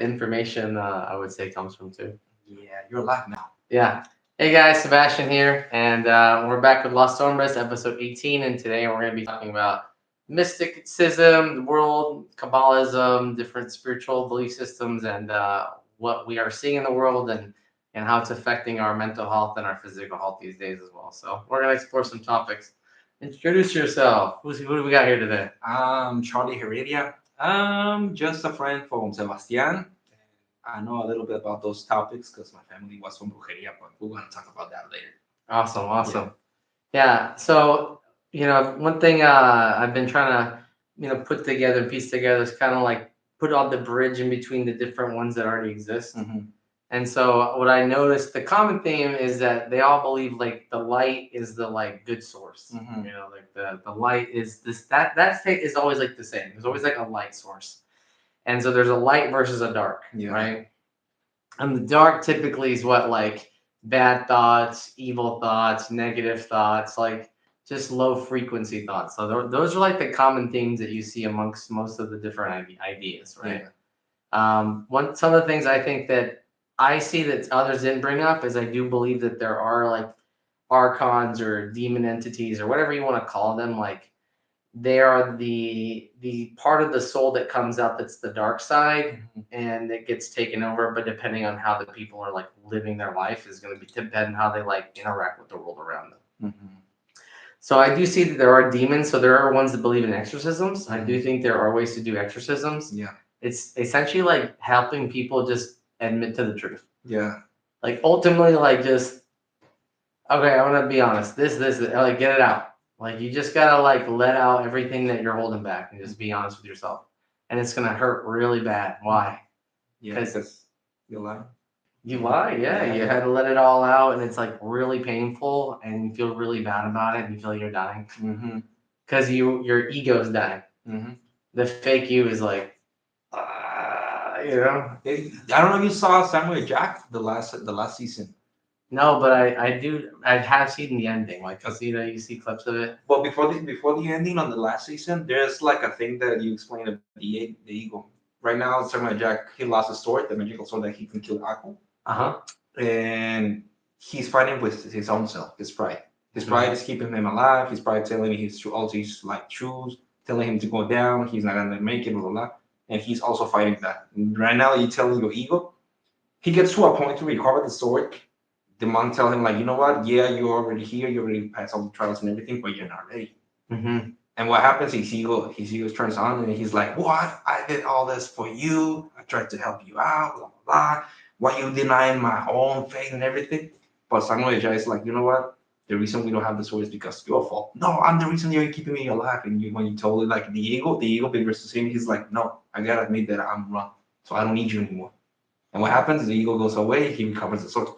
information I would say comes from too. Yeah, you're alive now. Yeah. Hey guys, Sebastian here, and we're back with Lost Hombres, episode 18, and today we're going to be talking about mysticism, the world, Kabbalism, different spiritual belief systems, and what we are seeing in the world, and how it's affecting our mental health and our physical health these days as well. So we're going to explore some topics. Introduce yourself. Who do we got here today? I'm Charlie Heredia. I'm just a friend from Sebastian. I know a little bit about those topics because my family was from Brujeria, but we're going to talk about that later. Awesome. Yeah. So, one thing I've been trying to, put together, piece together is kind of like put on the bridge in between the different ones that already exist. Mm-hmm. And so what I noticed, the common theme is that they all believe like the light is the like good source. Mm-hmm. Like the light is this that state is always like the same. There's always like a light source. And so there's a light versus a dark, right? And the dark typically is what like bad thoughts, evil thoughts, negative thoughts, like just low frequency thoughts. So those are like the common themes that you see amongst most of the different ideas, right? Some of the things I think that I see that others didn't bring up is I do believe that there are like archons or demon entities or whatever you want to call them, like they are the part of the soul that comes out that's the dark side, and it gets taken over, but depending on how the people are like living their life is going to be depend on how they like interact with the world around them. So I do see that there are demons. So there are ones that believe in exorcisms. I do think there are ways to do exorcisms. It's essentially like helping people just admit to the truth. Like ultimately, like just okay, I want to be honest. This, like get it out. Like you just gotta like let out everything that you're holding back and just be honest with yourself. And it's gonna hurt really bad. Why? Because you lie. You lie, yeah. You had to let it all out, and it's like really painful, and you feel really bad about it, and you feel like you're dying because your ego's dying. The fake you is like, I don't know if you saw Samuel Jack the last season. No, but I have seen the ending. Like you see clips of it. Well, before the ending on the last season, there's like a thing that you explain of the ego. Right now, Samuel Jack he lost a sword, the magical sword that he can kill Akko. And he's fighting with his own self, his pride. His pride is keeping him alive. His pride telling him all these like truths, telling him to go down. He's not gonna make it, blah blah blah. And he's also fighting that. And right now, you're telling your ego. He gets to a point to recover the sword. The monk tell him like, you know what? Yeah, you're already here. You already passed all the trials and everything, but you're not ready. And what happens? His ego turns on, and he's like, "What? I did all this for you. I tried to help you out. Blah blah blah. Why you denying my own faith and everything?" But Samuel Jai is like, you know what? The reason we don't have the sword is because your fault. No, I'm the reason you're keeping me alive. And when you told it like the ego big versus him, he's like, no, I gotta admit that I'm wrong. So I don't need you anymore. And what happens? The ego goes away. He recovers the sword.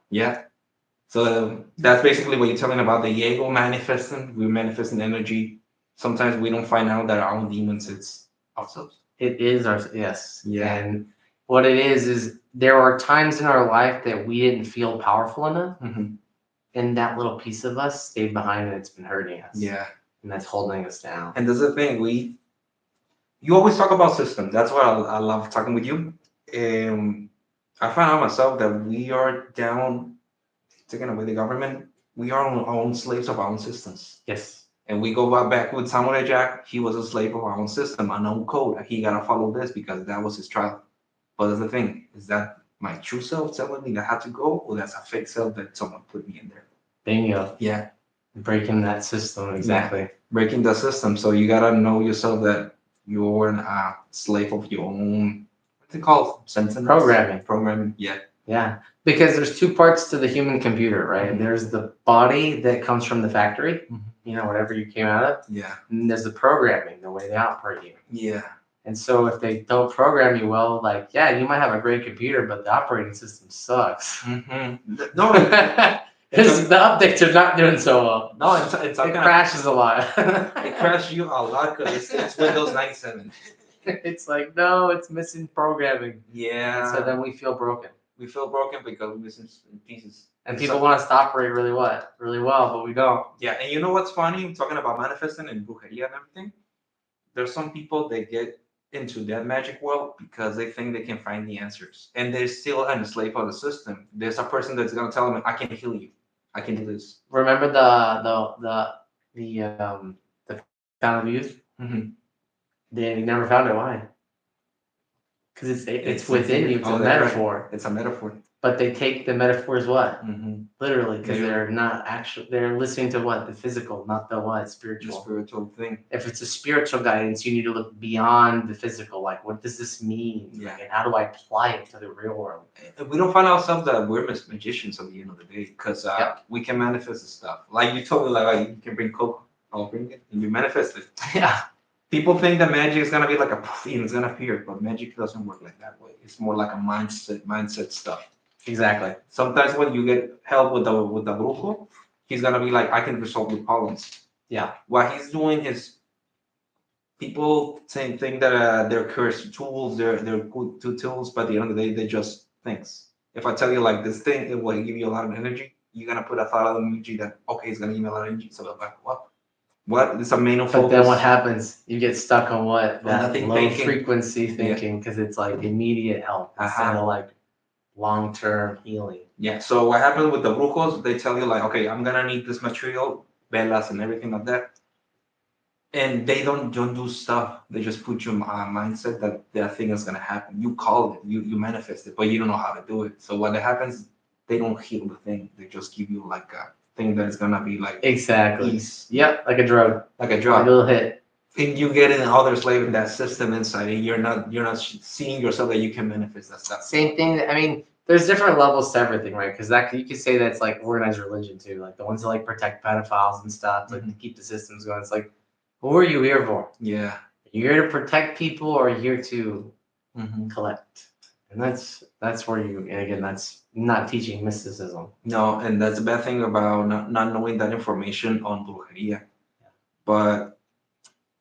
Yeah. So that's basically what you're telling about the ego manifesting. We're manifesting energy. Sometimes we don't find out that our own demons it's ourselves. It is our yes. Yeah. And what it is there are times in our life that we didn't feel powerful enough, and that little piece of us stayed behind, and it's been hurting us. Yeah. And that's holding us down. And that's the thing. You always talk about systems. That's why I love talking with you. I find out myself that we are down, taking away the government. We are our own slaves of our own systems. Yes. And we go back with Samurai Jack. He was a slave of our own system, our own code. He gotta follow this because that was his trial. But that's the thing: is that my true self telling me that I had to go, or that's a fake self that someone put me in there? Bingo. Yeah. Breaking that system, exactly. Yeah. Breaking the system. So you gotta know yourself that you're a slave of your own. What's it called? Sentence. Programming. Yeah. Yeah. Because there's two parts to the human computer, right? There's the body that comes from the factory, whatever you came out of. Yeah. And there's the programming, the way they operate you. Yeah. And so if they don't program you well, like, yeah, you might have a great computer, but the operating system sucks. No. Because the updates are not doing so well. No, it crashes a lot. It crashes you a lot because it's Windows 97. It's like, no, it's missing programming. Yeah. And so then we feel broken. We feel broken because we're missing pieces. And people want us to operate really well, but we don't. Yeah, and you know what's funny? Talking about manifesting and brujeria and everything. There's some people that get into that magic world because they think they can find the answers, and they're still an slave of the system. There's a person that's gonna tell them, "I can heal you. I can do this." Remember the fountain of youth? Mm-hmm. They never found it. Why? Because it's within you. It's Oh, a that's right. metaphor. It's a metaphor. But they take the metaphor as what? Mm-hmm. Literally, because Literally. they're not actually. They're listening to what? The physical, not the what? The Spiritual. spiritual thing. If it's a spiritual guidance, you need to look beyond the physical. Like, what does this mean? Yeah. Like, and how do I apply it to the real world? And we don't find ourselves that we're magicians at the end of the day because we can manifest the stuff. Like you told me, like you can bring Coke, I'll bring it, and you manifest it. Yeah. People think that magic is gonna be like a poof, and it's gonna appear, but magic doesn't work like that way. It's more like a mindset stuff. Exactly. Sometimes when you get help with the brujo, he's gonna be like, I can resolve with problems. Yeah. What he's doing is people think that they're cursed tools, they're good tools, but at the end of the day, they're just things. If I tell you like this thing, it will give you a lot of energy. You're gonna put a thought of energy that okay, it's gonna give me a lot of energy. So I'm like, what? It's a main focus. But then what happens? You get stuck on what? That nothing low thinking. frequency thinking because it's like immediate help instead of like long-term healing. Yeah. So what happens with the brujos? They tell you like, okay, I'm gonna need this material, velas and everything like that. And they don't do stuff. They just put you in a mindset that that thing is gonna happen. You call it, you manifest it, but you don't know how to do it. So what happens? They don't heal the thing. They just give you like a thing that is gonna be like exactly. Ease. Yep, like a drug. Like a Like drug. a little hit. And you get in other slave in that system inside, and you're not seeing yourself that you can manifest that stuff. Same thing. I mean, there's different levels to everything, right? Because that you could say that's like organized religion too, like the ones that like protect pedophiles and stuff, like to keep the systems going. It's like, who are you here for? Yeah. You're here to protect people, or you're here to collect, and that's where you. And again, that's not teaching mysticism. No, and that's the bad thing about not knowing that information on brujeria. But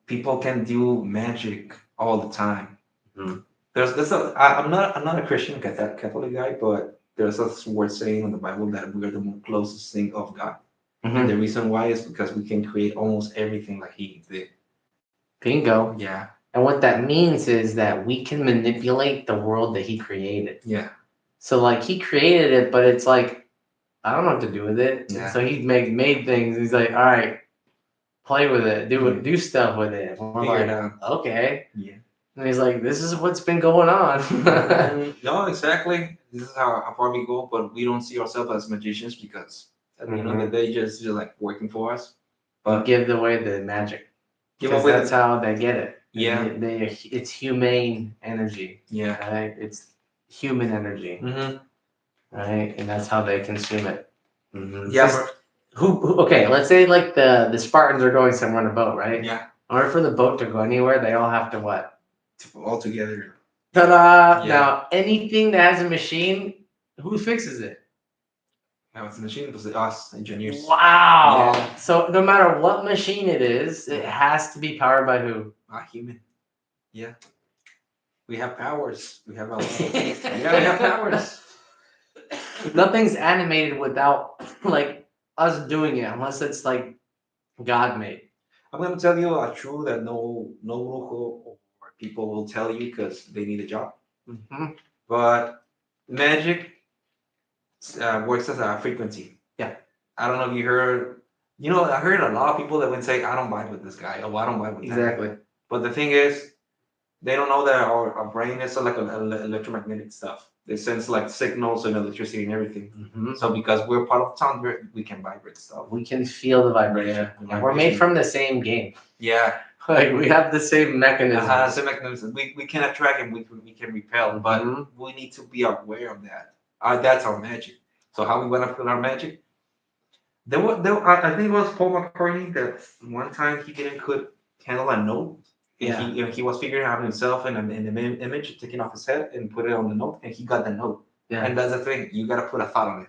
people can do magic all the time. Mm-hmm. I'm not a Christian Catholic guy, but there's a word saying in the Bible that we are the closest thing of God. Mm-hmm. And the reason why is because we can create almost everything like He did. Bingo. Yeah. And what that means is that we can manipulate the world that He created. Yeah. So like He created it, but it's like I don't know what to do with it. Yeah. So He made things. He's like, all right, play with it, do stuff with it. And we're Figure it like, out. okay. Yeah. And he's like, this is what's been going on. No, exactly. This is how far we go, but we don't see ourselves as magicians because at the end of the day, just like working for us. But give away the magic. Because that's how they get it. Yeah. It's humane energy. Yeah. Right? It's human energy. Mm-hmm. Right? And that's how they consume it. Mm-hmm. Yeah. Who? Okay, let's say like the Spartans are going somewhere on a boat, right? Yeah. In order for the boat to go anywhere, they all have to what? All together. Ta-da! Yeah. Now, anything that has a machine, who fixes it? Now it's a machine, it was us engineers. Wow! Yeah. So no matter what machine it is, it has to be powered by who? A human. Yeah. We have powers. We have our we have powers. Nothing's animated without like us doing it, unless it's like God made. I'm gonna tell you a truth that no brujo or people will tell you because they need a job. Mm-hmm. But magic works as a frequency. Yeah. I don't know if you heard. I heard a lot of people that would say, "I don't vibe with this guy," or "I don't vibe with that." Exactly. But the thing is, they don't know that our brain is like electromagnetic stuff. They sense like signals and electricity and everything. Mm-hmm. So because we're part of sound, we can vibrate stuff. We can feel the vibration. Yeah, we're made from the same game. Yeah. Like we have the same mechanism. Same mechanism. We can attract and we can repel, but we need to be aware of that. That's our magic. So how we want to put our magic? I think it was Paul McCartney that one time he didn't could handle a note. Yeah. He was figuring out himself in the image, taking off his head and put it on the note, and he got the note. Yeah. And that's the thing. You gotta put a thought on it.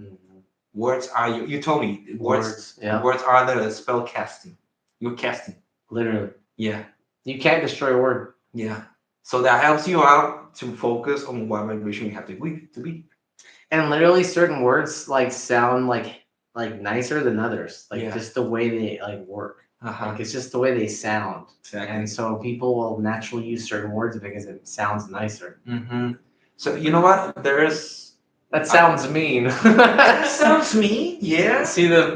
Mm-hmm. Words are you told me words. Yeah. Words are the spell casting. You're casting. Literally. Yeah. You can't destroy a word. Yeah. So that helps you out to focus on what vibration you have to be. And literally certain words like sound like nicer than others. Like just the way they like work. Like it's just the way they sound. Exactly. And so people will naturally use certain words because it sounds nicer. So you know what? There is. That sounds mean. That sounds mean. Yeah. See the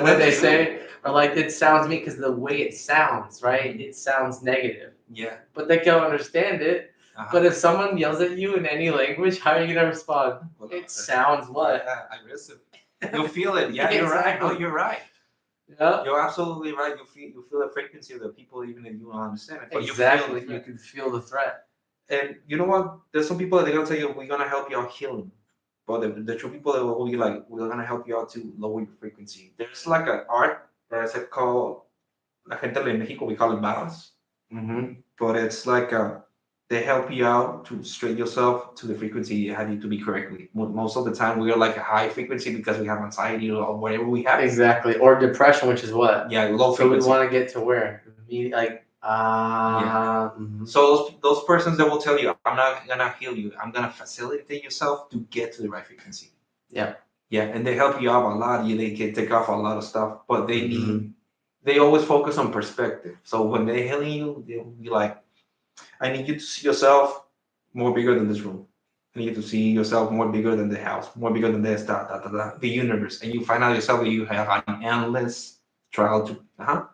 way they true. say, or like it sounds mean because the way it sounds, right? It sounds negative. Yeah. But they can't understand it. But if someone yells at you in any language, how are you gonna respond? Well, It sounds what? Aggressive. You feel it. Yeah, you're right. Exactly. No, you're right. Yeah. You're absolutely right. You feel the frequency of the people even if you don't understand it. But Exactly. you You can feel the threat. And you know what? There's some people that they're gonna tell you we're gonna help you out healing. But the true people that will be like, we're gonna help you out to lower your frequency. There's like an art that's called La Gente de Mexico, we call it balance. But it's like they help you out to straighten yourself to the frequency you have you to be correctly. Most of the time, we are like a high frequency because we have anxiety or whatever we have. Exactly. Or depression, which is what? Yeah, low So we frequency. want to get to where? Like, So those persons that will tell you, I'm not gonna heal you. I'm gonna facilitate yourself to get to the right frequency. Yeah. Yeah, and they help you out a lot. They can take off a lot of stuff, but they need. They always focus on perspective. So when they're healing you, they'll be like, I need you to see yourself more bigger than this room. I need you to see yourself more bigger than the house, more bigger than this, the universe. And you find out yourself that you have an endless trial to,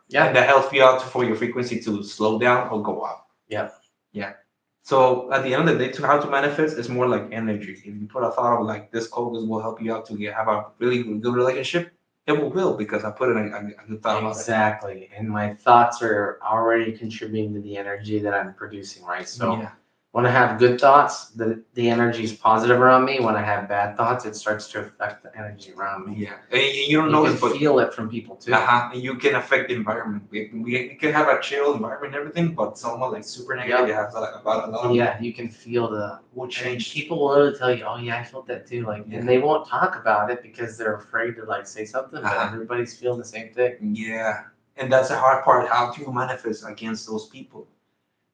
Yeah. and that helps you out for your frequency to slow down or go up. Yeah. Yeah. So at the end of the day, to how to manifest is more like energy. If you put a thought of like this focus will help you out to have a really good relationship, it will because I put in a good thought. Exactly. And my thoughts are already contributing to the energy that I'm producing, right? So when I have good thoughts, the energy is positive around me. When I have bad thoughts, it starts to affect the energy around me. Yeah. And you don't know this, but feel it from people too. And you can affect the environment. We can have a chill environment and everything, but someone like super negative, you have like about a lot. Yeah, you can feel the will change. People will literally tell you, "Oh yeah, I felt that too." Like, and they won't talk about it because they're afraid to like say something. But everybody's feeling the same thing. Yeah, and that's the hard part. How to manifest against those people.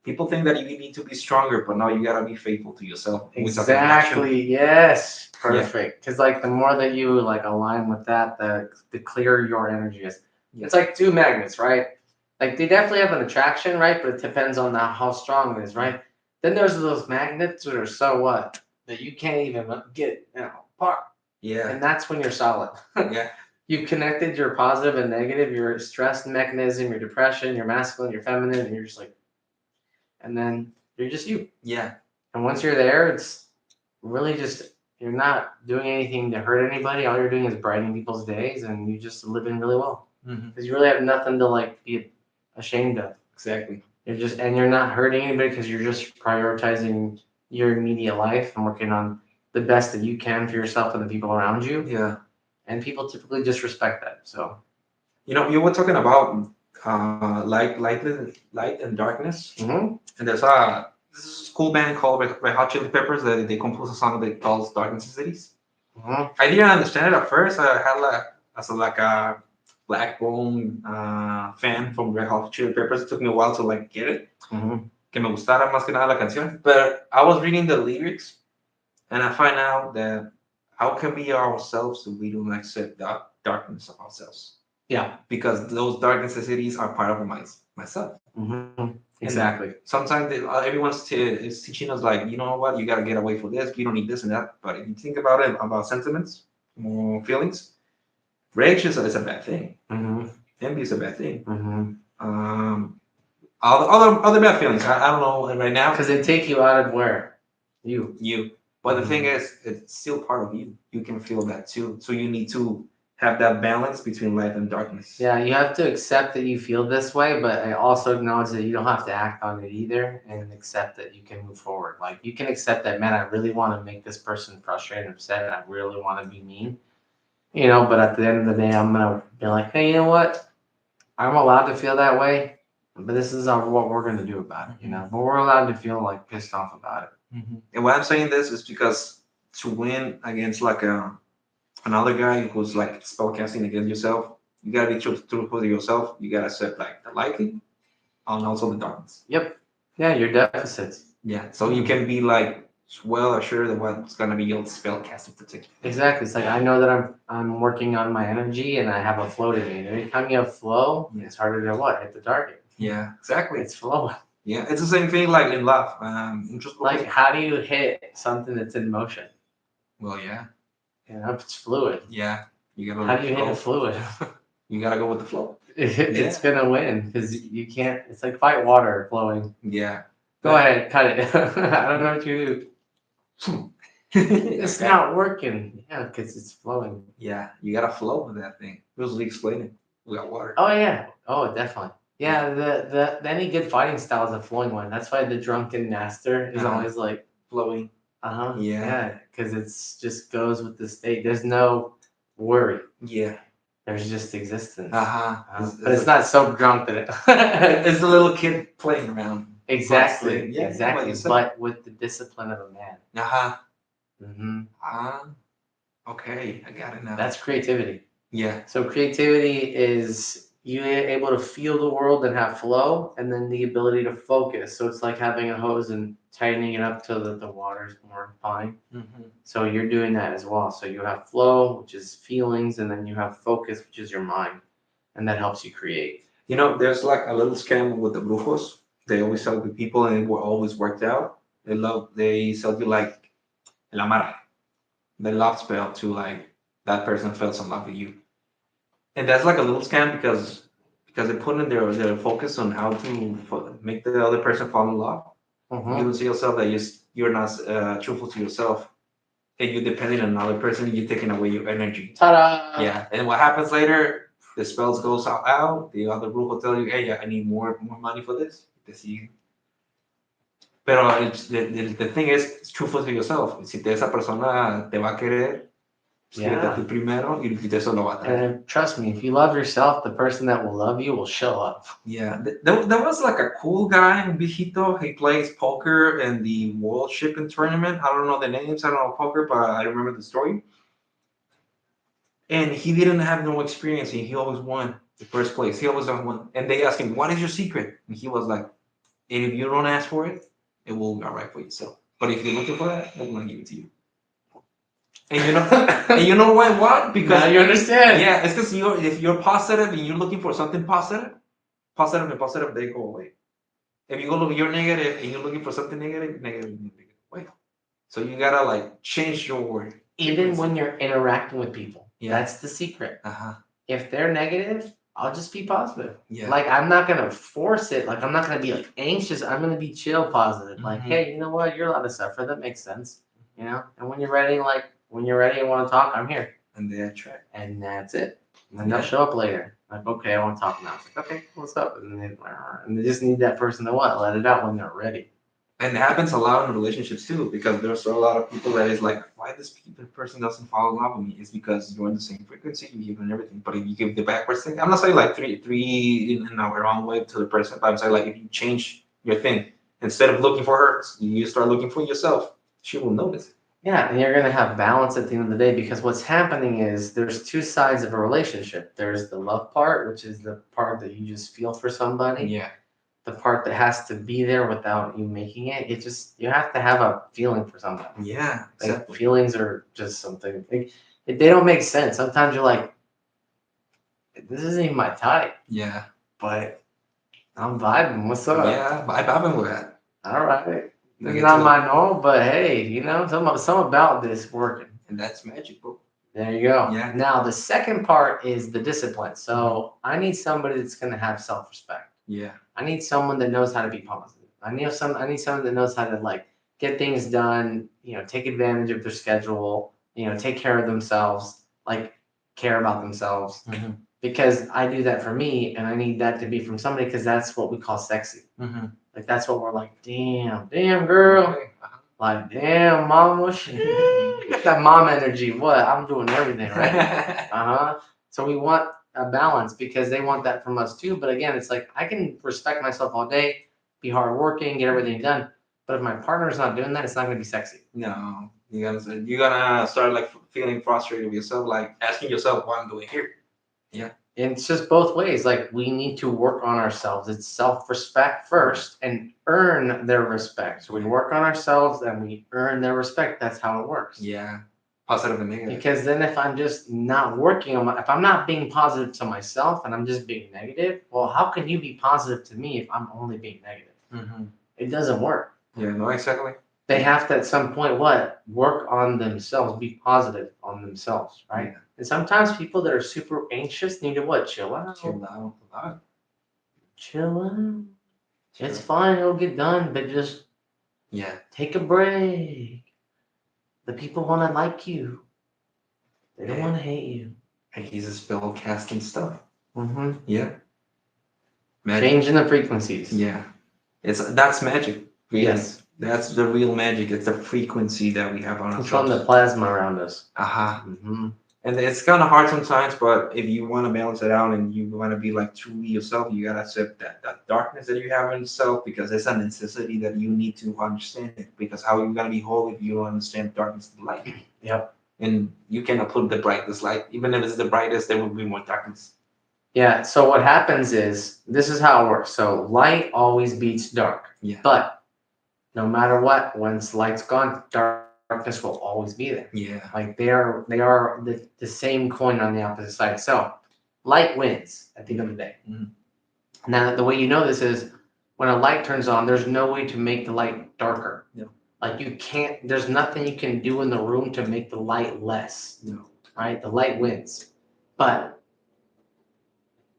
People think that you need to be stronger, but no, you gotta be faithful to yourself. Exactly. Yes. Perfect. Because like the more that you like align with that, the clearer your energy is. It's like two magnets, right? Like they definitely have an attraction, right? But it depends on how strong it is, right? Then there's those magnets that are so what that you can't even get apart. Yeah. And that's when you're solid. Yeah. You've connected your positive and negative, your stress mechanism, your depression, your masculine, your feminine, and you're just like, and then you're just you. Yeah. And once you're there, it's really just you're not doing anything to hurt anybody. All you're doing is brightening people's days, and you just living really well because you really have nothing to like be ashamed of. Exactly. You're not hurting anybody because you're just prioritizing your immediate life and working on the best that you can for yourself and the people around you. Yeah. And people typically just respect that. So, you were talking about light and darkness. And there's this cool band called Red Hot Chili Peppers that they composed a song that calls Darkness in Cities. I didn't understand it at first. I had as a Blackbone fan from Red Hot Chili Peppers. It took me a while to like get it. Que me gustara más que nada la canción. But I was reading the lyrics, and I find out that how can we ourselves if we don't accept the darkness of ourselves? Yeah. Because those dark necessities are part of myself. Exactly. Sometimes everyone's is teaching us like, you know what, you gotta get away from this. We don't need this and that. But if you think about it, about sentiments, feelings, rage is a bad thing. Envy is a bad thing. Other bad feelings. I don't know right now. Because they take you out of where? You. But the thing is, it's still part of you. You can feel that too. So you need to have that balance between light and darkness. Yeah, you have to accept that you feel this way, but I also acknowledge that you don't have to act on it either, and accept that you can move forward. Like you can accept that, man, I really want to make this person frustrated and upset, and I really want to be mean. But at the end of the day, I'm gonna be like, hey, you know what? I'm allowed to feel that way, but this is what we're gonna do about it. But we're allowed to feel like pissed off about it. And why I'm saying this is because to win against like another guy who's like spellcasting against yourself, you gotta be truthful to yourself. You gotta accept like the lighting and also the darkness. Yep. Yeah, your deficits. Yeah. So you can be like well assured of what's gonna be your spell casting particular. Exactly. It's like I know that I'm working on my energy and I have a flow to me. And anytime you have flow, it's harder to what? Hit the target. Yeah, exactly. It's flow. Yeah, it's the same thing like in love. Like how do you hit something that's in motion? Well, yeah. You know, it's fluid. Yeah. You gotta How do you hit a fluid? You gotta go with the flow. It's gonna win because you can't. It's like fight water flowing. Yeah. Go ahead, cut it. I don't know what you do. It's not working. Yeah, because it's flowing. Yeah, you gotta flow with that thing. Usually explain it. We got water. Oh yeah. Oh definitely. Yeah. The any good fighting style is a flowing one. That's why the drunken master is always like flowing. Yeah. Because it's just goes with the state. There's no worry. Yeah. There's just existence. But it's not so drunk that it. It's a little kid playing around. Exactly. Yeah, exactly. But with the discipline of a man. Okay, I got it now. That's creativity. Yeah. So creativity is you able to feel the world and have flow, and then the ability to focus. So it's like having a hose and tightening it up so that the water's more fine. So you're doing that as well. So you have flow, which is feelings, and then you have focus, which is your mind, and that helps you create. You know, there's like a little scam with the brujos. They always sell the people, and it will always worked out. They sell you like el amarre, the love spell to like that person fell in love with you. And that's like a little scam because they put in their focus on how to make the other person fall in love. You don't see yourself that you're not truthful to yourself, and you're depending on another person. You're taking away your energy. Ta-da! Yeah, and what happens later? The spells goes out. The other group will tell you, "Hey, I need more money for this." Pero the thing is, it's truthful to yourself. Si esa persona te va a querer, Yeah. tú primero y eso lo va a traer. And trust me, if you love yourself, the person that will love you will show up. Yeah, there was like a cool guy in Viejito. He plays poker in the World Shipping Tournament. I don't know the names. I don't know poker, but I remember the story. And he didn't have no experience, and he always won the first place. He always won. And they asked him, "What is your secret?" And he was like, "If you don't ask for it, it will be all right for yourself. But if you're looking for that, I'm gonna give it to you." And you know why? What? Because now you understand. Yeah, it's because if you're positive and you're looking for something positive, they go away. If you're negative and you're looking for something negative, negative away. So you gotta like change your word. Even when you're interacting with people, that's the secret. If they're negative, I'll just be positive. Yeah. Like I'm not gonna force it. Like I'm not gonna be like anxious. I'm gonna be chill, positive. Like, hey, you know what? You're allowed to suffer. That makes sense. You know. And when you're ready and want to talk, I'm here. And they attract. And that's it. And then they'll show up later. Like, okay, I want to talk now. It's like, okay, what's up? And they just need that person to what? Let it out when they're ready. And it happens a lot in relationships too, because there's a lot of people that is like, why this person doesn't fall in love with me? It's because you're in the same frequency, you give and everything. But if you give the backwards thing, I'm not saying like three in our wrong way to the person, but I'm saying like if you change your thing, instead of looking for her, you start looking for yourself, she will notice it. Yeah, and you're going to have balance at the end of the day because what's happening is there's two sides of a relationship. There's the love part, which is the part that you just feel for somebody. Yeah. The part that has to be there without you making it. It just, you have to have a feeling for somebody. Yeah, exactly. Like, feelings are just something, they don't make sense. Sometimes you're like, this isn't even my type. Yeah. But I'm vibing. What's up? Yeah, vibing with that. All right. It's not my norm, but hey, you know, some about this working. And that's magic, bro. There you go. Yeah. Now the second part is the discipline. So I need somebody that's going to have self-respect. Yeah. I need someone that knows how to be positive. I need someone that knows how to like get things done. You know, take advantage of their schedule. You know, take care of themselves. Like care about themselves. Because I do that for me, and I need that to be from somebody because that's what we call sexy. Like that's what we're like, damn girl, like damn mama, shit. That mom energy. What? I'm doing everything right. So we want a balance because they want that from us too. But again, it's like I can respect myself all day, be hardworking, get everything done. But if my partner's not doing that, it's not gonna be sexy. No, you're gonna start like feeling frustrated with yourself, like asking yourself, "What I'm doing here." Yeah. And it's just both ways. Like we need to work on ourselves. It's self-respect first and earn their respect. So we work on ourselves and we earn their respect. That's how it works. Yeah. Positive and negative. Because then if I'm just not working on if I'm not being positive to myself and I'm just being negative, well, how can you be positive to me if I'm only being negative? Mm-hmm. It doesn't work. Yeah, no, exactly. They have to at some point work on themselves, be positive on themselves, right? Yeah. And sometimes people that are super anxious need to chill out. Chill out. Chill out. It's fine, it'll get done, but just take a break. The people want to like you. They don't want to hate you. And he's a spell casting stuff. Mm-hmm. Yeah. Magic. Changing the frequencies. Yeah. That's magic. Really. Yes. That's the real magic. It's the frequency that we have on ourselves. Controlling the plasma around us. Mm-hmm. And it's kind of hard sometimes, but if you want to balance it out and you want to be like truly yourself, you gotta accept that darkness that you have in yourself, because it's a necessity that you need to understand it. Because how are you gonna be whole if you don't understand darkness and light? Yep. And you cannot put the brightest light. Even if it's the brightest, there will be more darkness. Yeah, so what happens is, this is how it works. So light always beats dark. Yeah. But no matter what, once light's gone, darkness will always be there. Yeah. Like they are the same coin on the opposite side. So light wins at the end of the day. Mm-hmm. Now the way you know this is when a light turns on, there's no way to make the light darker. No. Like you can't, there's nothing you can do in the room to make the light less. No. Right? The light wins. But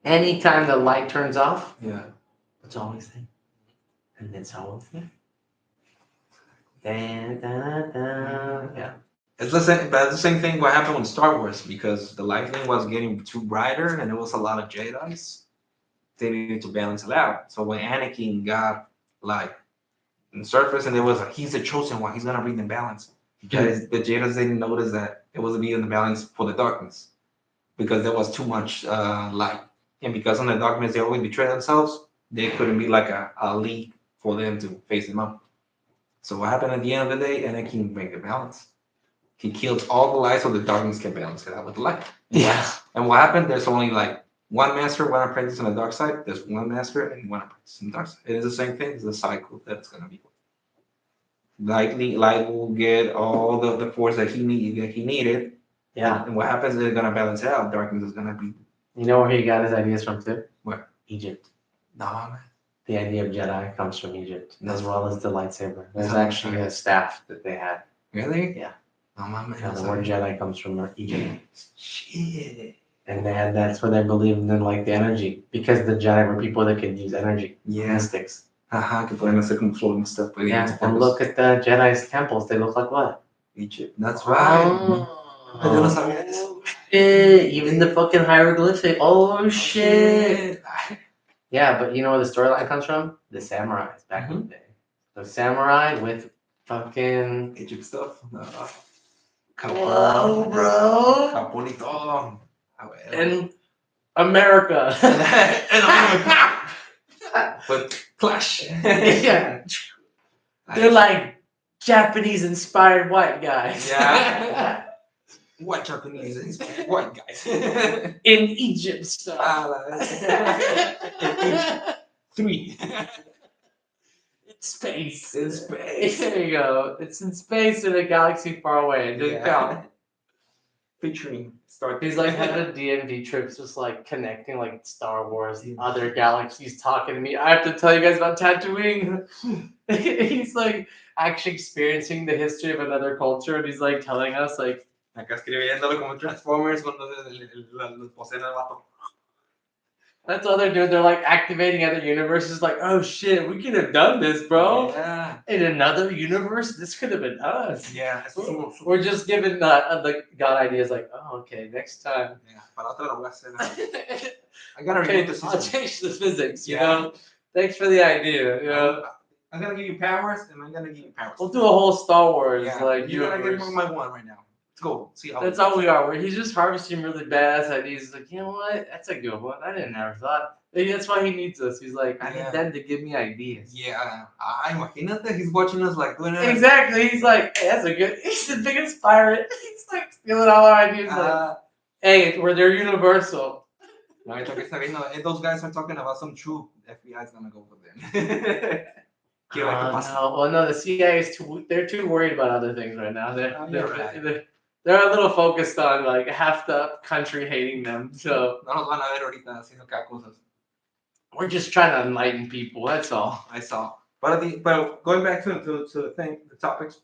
anytime the light turns off, it's always there. And it's always there. Yeah. It's the same, but it's the same thing what happened with Star Wars, because the lightning was getting too brighter and there was a lot of Jedi's. They needed to balance it out. So when Anakin got like in the surface and he's the chosen one, he's gonna bring the balance. The Jedi's didn't notice that it wasn't even the balance for the darkness, because there was too much light. And because on the darkness they always betray themselves, they couldn't be like a league for them to face them up. So what happened at the end of the day? Anakin made the balance. He killed all the light so the darkness can balance it out with the light. Yeah. And what happened? There's only like one master, one apprentice on the dark side. There's one master and one apprentice on the dark side. It is the same thing. It's a cycle that's gonna be. Light will get all the force that he needed. Yeah. And what happens is it's gonna balance it out. Darkness is gonna be. You know where he got his ideas from too? Where? Egypt. No, man. The idea of Jedi comes from Egypt, as well as the lightsaber. There's actually a staff that they had. Really? Yeah. Oh, my man. Yeah, the word Jedi comes from Egypt. Shit. And that's where they believed in like the energy, because the Jedi were people that could use energy. Yeah. Mystics. Que pueden hacer como floating stuff. Yeah, and look at the Jedi's temples. They look like what? Egypt. That's right. Oh, shit. Even the fucking hieroglyphic. Oh, shit. Yeah, but you know where the storyline comes from? The samurais back in the day. The samurai with fucking Egypt stuff. Hello, bro. Japón y todo. In America. But clash. Yeah. They're like Japanese inspired white guys. Yeah. What Japanese inspired white guys? In Egypt stuff. In Egypt. 3. Space. In space. There you go. It's in space in a galaxy far away. It didn't count. Featuring He's like having DMV trips, just like connecting like Star Wars, other galaxies, talking to me. I have to tell you guys about Tatooine. He's like actually experiencing the history of another culture, and he's like telling us like. Acá escribiéndolo como Transformers cuando los poseen al vato. That's all they're doing. They're like activating other universes. Like, oh shit, we could have done this, bro. Yeah. In another universe, this could have been us. Yeah. We're just giving the God ideas. Like, oh, okay, next time. Yeah. Para otra lo voy a hacer. I gotta okay, reboot the I'll system. change the physics. You know. Thanks for the idea. You know. I'm gonna give you powers, and I'm gonna give you powers. We'll do a whole Star Wars like. You gotta give me my one right now. Go. See how that's all we are. He's just harvesting really badass ideas. He's like, you know what? That's a good one. I didn't never thought. Maybe that's why he needs us. He's like, I need them to give me ideas. Yeah. Imagínate, he's watching us like doing it. Exactly. He's like, hey, that's a good. He's the biggest pirate. He's like stealing all our ideas. Like, hey, they're universal. No, I thought if those guys are talking about some truth, FBI is gonna go for them. No, well, no, the CIA is they're too worried about other things right now. You're right. They're a little focused on like half the country hating them. So No nos van a ver ahorita haciendo cada cosas. we're just trying to enlighten people. That's all. I saw. But going back to the thing, the topics,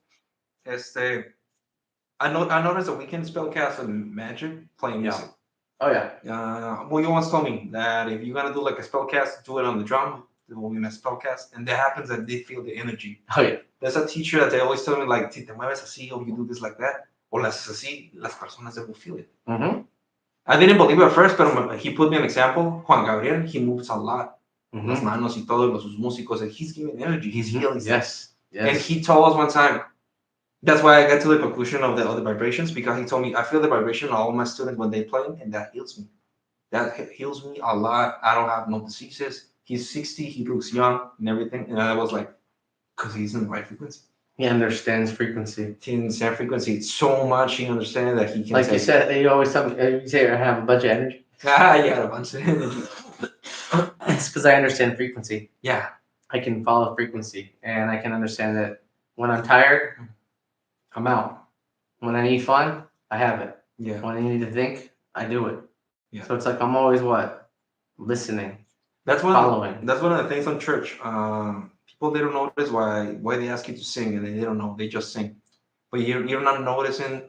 I noticed that we can spellcast and magic playing music. Oh yeah. Well, you once told me that if you're gonna do like a spellcast, do it on the drum. We're gonna spellcast, and that happens that they feel the energy. Oh yeah. There's a teacher that they always tell me like, si te mueves así or you do this like that, o las haces así, las personas they will feel it. Mm-hmm. I didn't believe it at first, but he put me an example. Juan Gabriel, he moves a lot. Mm-hmm. Las manos y todo, los sus músicos, and he's giving energy. He's healing. Yes. Yes. And he told us one time. That's why I got to the conclusion of the vibrations, because he told me I feel the vibration of all my students when they play, and that heals me. That heals me a lot. I don't have no diseases. He's 60. He looks young and everything. And I was like, because he's in the right frequency. He understands frequency. He understands frequency so much. He understands that he can. Like you said, you always tell me, you say I have a bunch of energy. You got a bunch of energy. It's because I understand frequency. Yeah. I can follow frequency, and I can understand that when I'm tired, I'm out. When I need fun, I have it. Yeah. When I need to think, I do it. Yeah. So it's like I'm always what? Listening. That's following. That's one of the things on church. People they don't notice why they ask you to sing, and they don't know. They just sing, but you're not noticing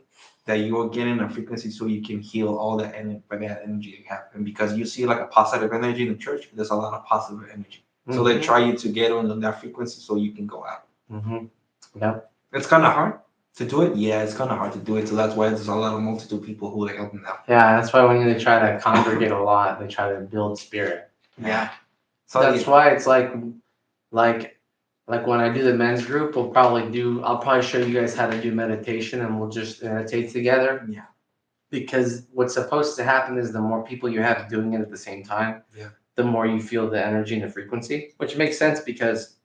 that you're getting a frequency so you can heal all that bad energy you have. And because you see like a positive energy in the church, there's a lot of positive energy. So they try you to get on that frequency so you can go out. Mm-hmm. Yeah. It's kind of hard to do it. Yeah, it's kind of hard to do it. So that's why there's a lot of multitude of people who are helping out. Yeah, that's why when they try to congregate a lot, they try to build spirit. Yeah. So that's why it's like when I do the men's group, I'll probably show you guys how to do meditation, and we'll just meditate together. Yeah. Because what's supposed to happen is the more people you have doing it at the same time, yeah, the more you feel the energy and the frequency, which makes sense because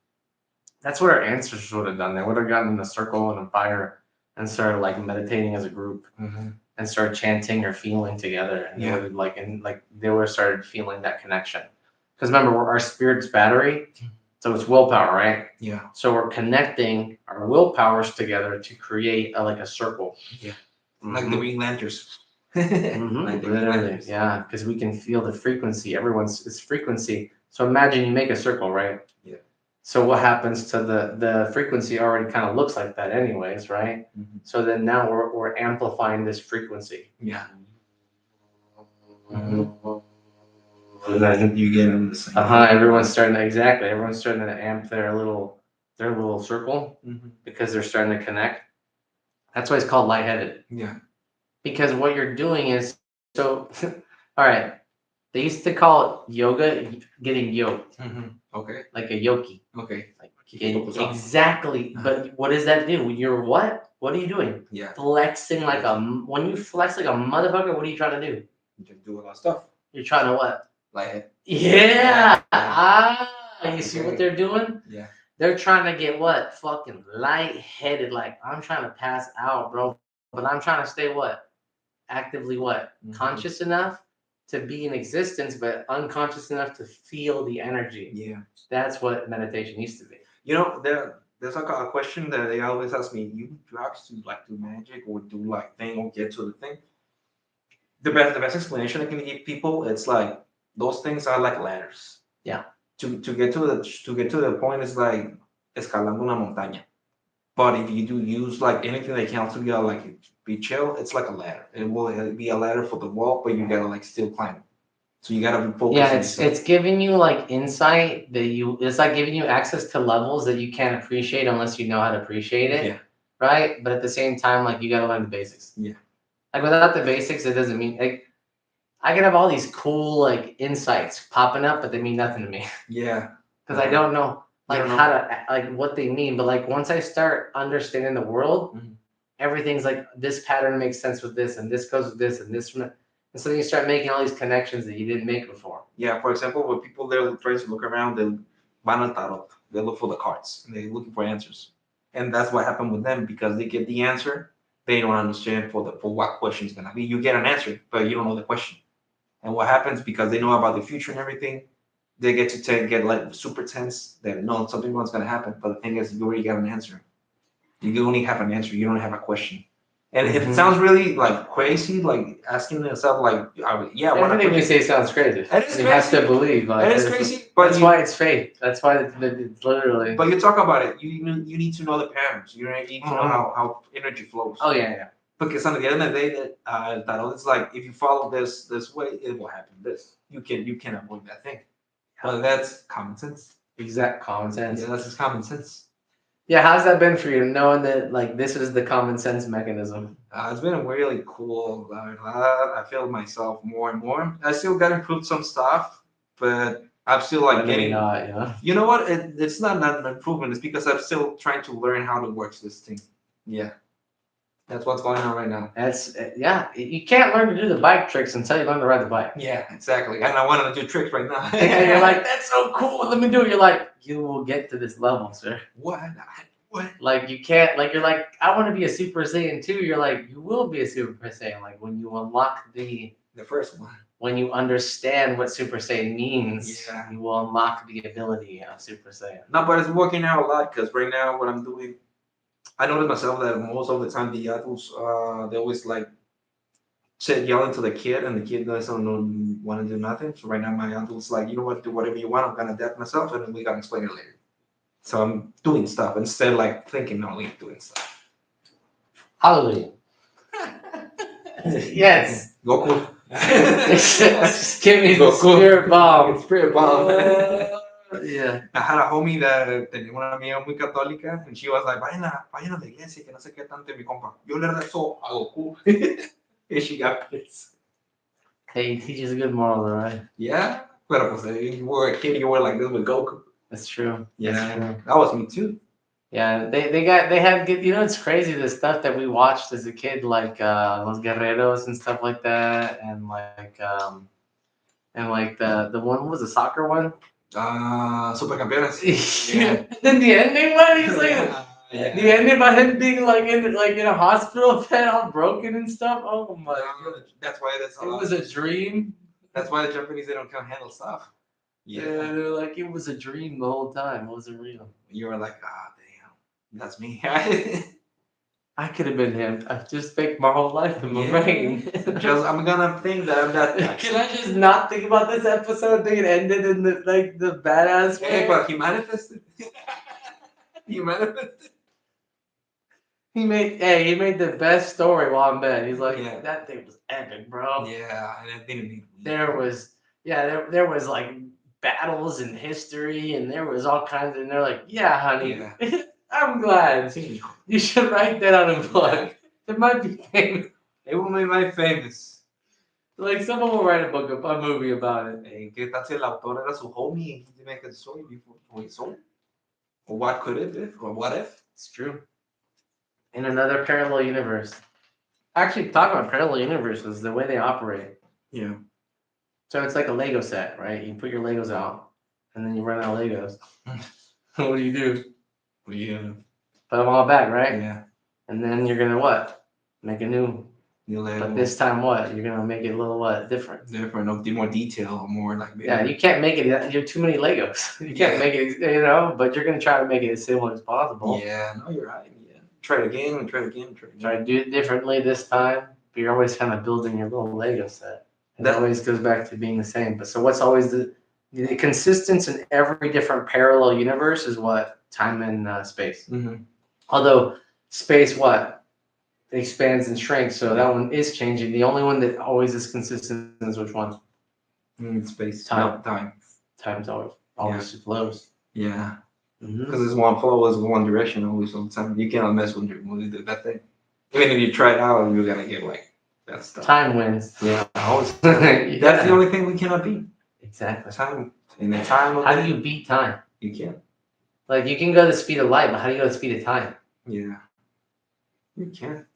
that's what our ancestors would have done. They would have gotten in a circle and a fire and started like meditating as a group and started chanting or feeling together. And they would have started feeling that connection. Because remember, we're our spirit's battery, so it's willpower, right? Yeah. So we're connecting our willpowers together to create a circle. Yeah. Like the Green Lanterns. Literally, yeah, because we can feel the frequency. It's frequency. So imagine you make a circle, right? Yeah. So what happens to the frequency already kind of looks like that anyways, right? So then now we're amplifying this frequency. Yeah. And then you get in the same. Everyone's starting to amp their little circle because they're starting to connect. That's why it's called lightheaded. Yeah. Because what you're doing is all right. They used to call it yoga getting yoked. Okay. Like a yoki. Okay. Exactly. But what does that do? You're what? What are you doing? Yeah. Flexing when you flex like a motherfucker, what are you trying to do? You can do a lot of stuff. You're trying to what? Lighthead. Yeah. You see what they're doing? Yeah. They're trying to get what? Fucking lightheaded. Like, I'm trying to pass out, bro. But I'm trying to stay what? Actively what? Conscious enough to be in existence, but unconscious enough to feel the energy. Yeah. That's what meditation used to be. You know, there's like a question that they always ask me, you drugs to like do magic or do like thing or get to the thing? The best explanation I can give people, it's like those things are like ladders. Yeah. To get to the point is like escalando una montaña. But if you do use like anything that counts to like be chill, it's like a ladder. It will be a ladder for the wall, but you gotta like still climb it. So you gotta be focused. Yeah, it's giving you like insight it's like giving you access to levels that you can't appreciate unless you know how to appreciate it. Yeah. Right? But at the same time, like you gotta learn the basics. Yeah. Like without the basics, it doesn't mean like I can have all these cool like insights popping up, but they mean nothing to me. Yeah. Because I don't know how to like what they mean. But like once I start understanding the world, everything's like this pattern makes sense with this, and this goes with this, and this from it. And so you start making all these connections that you didn't make before. Yeah, for example, when people they're trying to look around, they van al tarot. They look for the cards and they're looking for answers. And that's what happened with them because they get the answer, they don't understand for what question is gonna be. You get an answer, but you don't know the question. And what happens because they know about the future and everything, they get to get like super tense that no, something wrong's gonna happen. But the thing is, you already got an answer. You only have an answer. You don't have a question. And it sounds really like crazy, like asking yourself, like, yeah, what everything we say sounds crazy. It is You crazy. have to believe. Like, It is crazy, but that's why it's faith. That's why it's literally. But you talk about it. You need to know the patterns. You need to know how energy flows. Oh yeah. Because at the end of the day, that tarot is like if you follow this way, it will happen. This you can avoid that thing. But that's common sense. Exact common sense. Yeah, that's just common sense. Yeah, how's that been for you, knowing that like this is the common sense mechanism? It's been really cool. I feel myself more and more. I still got to improve some stuff, but I'm still like Maybe getting. not, you know. You know what? It's not an improvement. It's because I'm still trying to learn how to work this thing. Yeah, that's what's going on right now. That's yeah. You can't learn to do the bike tricks until you learn to ride the bike. Yeah, exactly. And I want to do tricks right now. And you're like, that's so cool. Let me do it. You're like, you will get to this level, sir. What? Like you can't. Like you're like, I want to be a Super Saiyan too. You're like, you will be a Super Saiyan. Like when you unlock the first one. When you understand what Super Saiyan means, Yeah. you will unlock the ability of Super Saiyan. No, but it's working out a lot because right now what I'm doing, I notice myself that most of the time the adults, they always like yelling to the kid, and the kid doesn't want to do nothing. So right now my adult's like, you know what, do whatever you want. I'm gonna adapt myself, and then we gotta explain it later. So I'm doing stuff instead, like thinking only doing stuff. Hallelujah. Yes. Goku. Just give me the spirit bomb. Spirit bomb. Yeah. I had a homie that tenía una amiga muy católica, and she was like, vayan a la iglesia, que no sé qué tanto, y mi compa, yo le rezo a Goku. And she got pissed. Hey, he teaches a good moral, though, right? Yeah, pero pues you were a kid, you were like this with Goku. That's true. Yeah, that's true. That was me too. Yeah, they had good. You know, it's crazy the stuff that we watched as a kid, like Los Guerreros and stuff like that, and like the one, what was the soccer one? Supercampeones. Yeah. Then the ending, man, he's like. Yeah. The ending about him being like in a hospital bed, all broken and stuff. Oh my god! That's why it was a dream. That's why the Japanese, they don't can handle stuff. Yeah, they're like, it was a dream the whole time. It wasn't real. You were like, damn, that's me. I could have been him. I just faked my whole life in my brain. I'm gonna think that I'm that. Can I just not think about this episode? Think it ended in the badass way. Hey, but he manifested. He manifested. He made the best story while in bed. He's like, that thing was epic, bro. Yeah, and it didn't need. There was like battles in history, and there was all kinds of, and they're like, yeah, honey, I'm glad. You should write that on a book. It might be famous. It will make my famous. Like someone will write a movie about it. Hey, ¿qué tal si el autor era su homie and he make a story before his own? Or what could it be? Or what if? It's true. In another parallel universe. Actually, talking about parallel universes, the way they operate. Yeah. So it's like a Lego set, right? You put your Legos out, and then you run out of Legos. What do you do? What do you do? Put them all back, right? Yeah. And then you're gonna what? Make a new Lego. But this time, what? You're gonna make it a little what? Different. More detail, more like. Yeah, you can't make it. You have too many Legos. You can't make it, But you're gonna try to make it as similar as possible. Yeah. No, you're right. Yeah. Try it again and try it again. Try to do it differently this time, but you're always kind of building your little Lego set. And that always goes back to being the same. But so what's always the consistency in every different parallel universe is what? Time and space. Mm-hmm. Although space, what? It expands and shrinks, so that one is changing. The only one that always is consistent is which one? Space. Time. No, time. Time's always flows. Yeah. Because it's one flow, is one direction always all the time. You cannot mess with that thing. Even if you try it out, you're gonna get like that stuff. Time wins. Yeah. Always. Yeah. That's the only thing we cannot beat. Exactly. Time. In the time. How do you beat time? You can't. Like you can go the speed of light, but how do you go the speed of time? Yeah. You can't.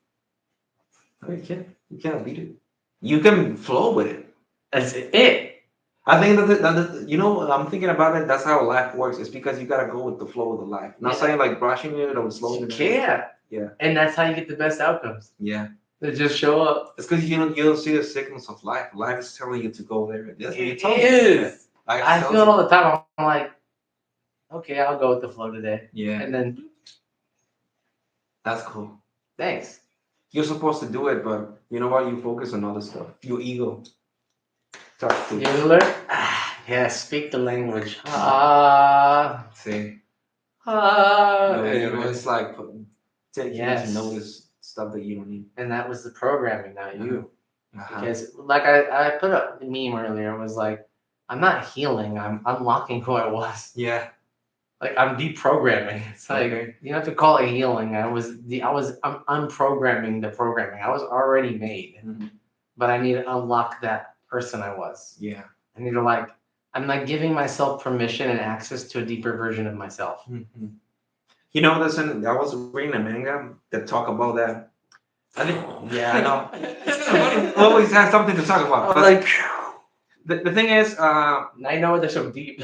No, you can't. You cannot beat it. You can flow with it. That's it. I think that I'm thinking about it. That's how life works. It's because you gotta go with the flow of the life. Not saying like rushing it or slowing it. You can't. Yeah. And that's how you get the best outcomes. Yeah. They just show up. It's because you don't see the signals of life. Life is telling you to go there. That's what you It told me. is. Life I tells feel it you. all the time. I'm like, okay, I'll go with the flow today. Yeah, And then, that's cool. thanks. You're supposed to do it, but you know what? You focus on other stuff. Your ego starts to You learn. Yeah, speak the language. Ah. say. Your ego Anyways. is like taking you to Yes. notice stuff that you don't need. And that was the programming, not you. Uh-huh. Because, like I put a meme earlier, it was like, I'm not healing, I'm unlocking who I was. Yeah. Like I'm deprogramming. It's like you don't have to call it healing. I'm unprogramming the programming. I was already made, but I need to unlock that person I was. Yeah. I need to I'm like giving myself permission and access to a deeper version of myself. Mm-hmm. You know, I was reading a manga that talk about that. I think, yeah, I know. Always has something to talk about. I'm like, the thing is, I know there's some deep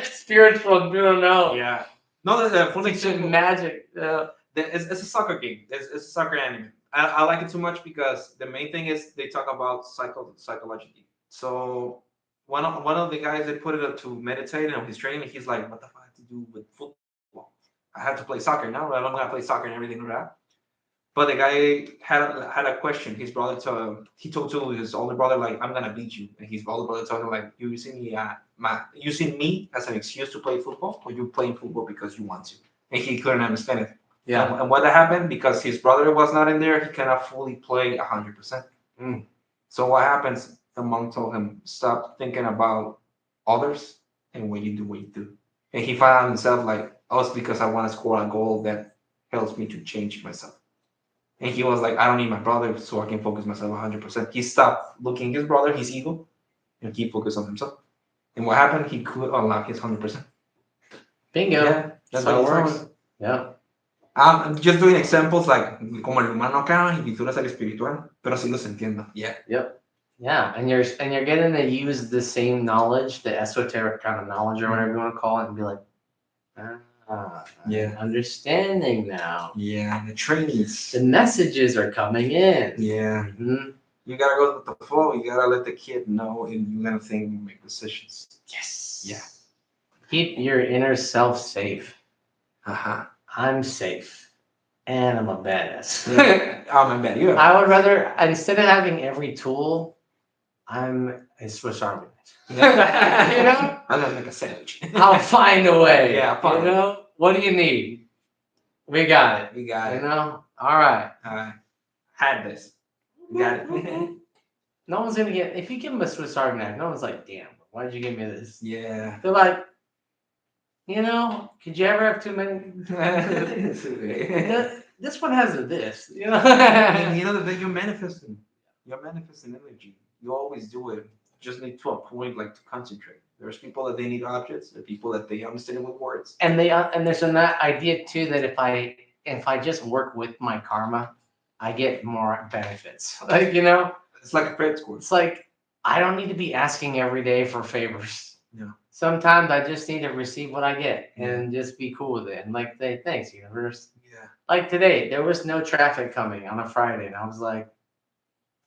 spiritual. You don't know. Yeah. No, the funny Teaching magic. It's a soccer game. It's a soccer anime. I like it too much because the main thing is they talk about psychology. So one of the guys they put it up to meditate on his training. He's like, what the fuck to do with football? I have to play soccer now. Right? I'm gonna play soccer and everything like that. But the guy had a question. His brother he told to his older brother like, I'm gonna beat you. And his older brother told him like, you using me as an excuse to play football, or you playing football because you want to? And he couldn't understand it. Yeah. And what happened, because his brother was not in there, he cannot fully play 100%. So what happens? The monk told him, stop thinking about others and what you do. And he found himself like, oh, it's because I want to score a goal that helps me to change myself. And he was like, I don't need my brother, so I can focus myself 100%. He stopped looking at his brother, his ego, and he focused on himself. And what happened? He could unlock his 100%. Bingo. Yeah, that's how it works. Yeah. I'm just doing examples like como el humano acá y tú eres el espiritual, pero sí los entiendo. Yeah. Yep. Yeah, and you're getting to use the same knowledge, the esoteric kind of knowledge or whatever you want to call it, and be like, yeah, I'm understanding now. Yeah, the trainings. The messages are coming in. Yeah. Mm-hmm. You gotta go with the flow. You gotta let the kid know, and you gotta think and make decisions. Yes. Yeah. Keep your inner self safe. I'm safe. And I'm a badass. Yeah. I'm a badass. I would rather, instead of having every tool, I'm a Swiss Army knife. You know? I'm gonna make a sandwich. I'll find a way. Yeah, I'll find you know? What do you need? We got it. We got it. You know? All right. Had this. We got it. No one's gonna get, if you give them a Swiss Army knife, no one's like, damn, why did you give me this? Yeah. They're like, you know, could you ever have too many? This one has a this, you know. And you know that you're manifesting. You're manifesting energy. You always do it. Just need to a point like to concentrate. There's people that they need objects. There are people that they understand with words. And there's that idea too that if I just work with my karma, I get more benefits. Like, you know, it's like a credit score. It's like I don't need to be asking every day for favors. Yeah. Sometimes I just need to receive what I get and just be cool with it. And like, say, thanks, universe. Yeah. Like today, there was no traffic coming on a Friday, and I was like,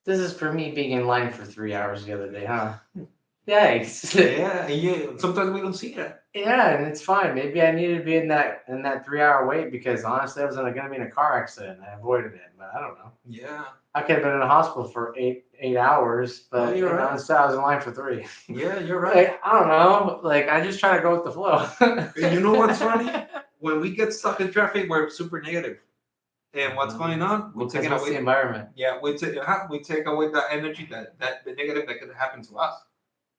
this is for me being in line for 3 hours the other day, huh? Thanks. Yeah. Sometimes we don't see that. Yeah, and it's fine. Maybe I needed to be in that 3-hour wait because honestly, I was going to be in a car accident. I avoided it, but I don't know. Yeah. I could have been in the hospital for eight hours, but right. Instead I was in line for 3. Yeah, you're right. Like, I don't know. Like, I just try to go with the flow. And you know what's funny? When we get stuck in traffic, we're super negative. And what's going on? We're taking away the environment. Yeah, we take away that energy, that the negative that could happen to us.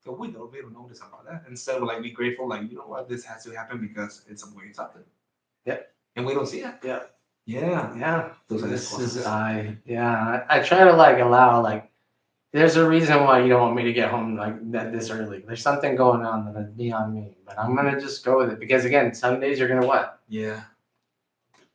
So we don't notice about that. Instead of like be grateful, like, you know what, this has to happen because it's a way it's happening. Yep. And we don't see it. Yeah. Yeah. Yeah. Those this is I try to like allow like there's a reason why you don't want me to get home like this early. There's something going on that's beyond me. But I'm gonna just go with it because again, some days you're gonna what? Yeah.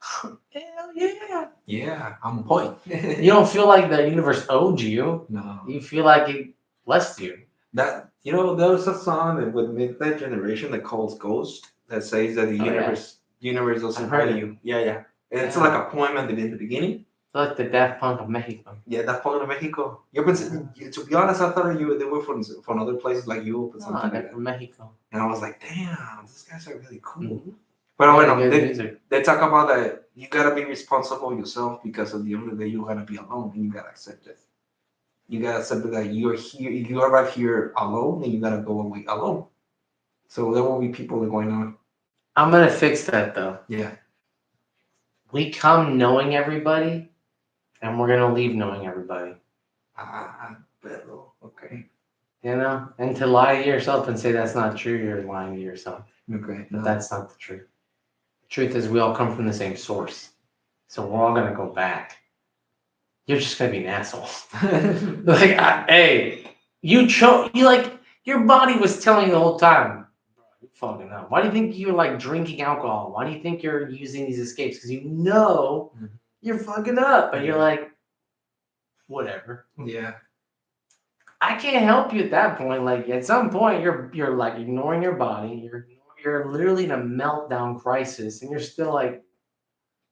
Hell yeah. Yeah, I'm on point. You don't feel like the universe owed you. No. You feel like it blessed you. That there was a song that with Midnight Generation that calls Ghost that says that the universe doesn't owe you. Yeah. And it's like a poem at the beginning. They're like the Daft Punk of Mexico. Yeah, Daft Punk de Mexico. Yo pensé, to be honest, I thought they were from other places like Europe or No, something they're like that. from Mexico. And I was like, damn, these guys are really cool. Mm-hmm. But bueno, good music. they talk about that you gotta be responsible yourself because at the end of the day you're gonna be alone and you gotta accept it. You gotta accept that you're here. You arrive here alone and you gotta go away alone. So there will be people that are going on. I'm gonna fix that though. Yeah. We come knowing everybody, and we're gonna leave knowing everybody. Pero, okay. You know, and to lie to yourself and say that's not true, you're lying to yourself. Okay. But that's not the truth. The truth is, we all come from the same source, so we're all gonna go back. You're just gonna be an asshole. Like, hey, you like your body was telling you the whole time. You fucking up. Why do you think you're like drinking alcohol? Why do you think you're using these escapes? Because you know you're fucking up, but you're like, whatever. Yeah. I can't help you at that point. Like at some point, you're like ignoring your body. You're literally in a meltdown crisis, and you're still like,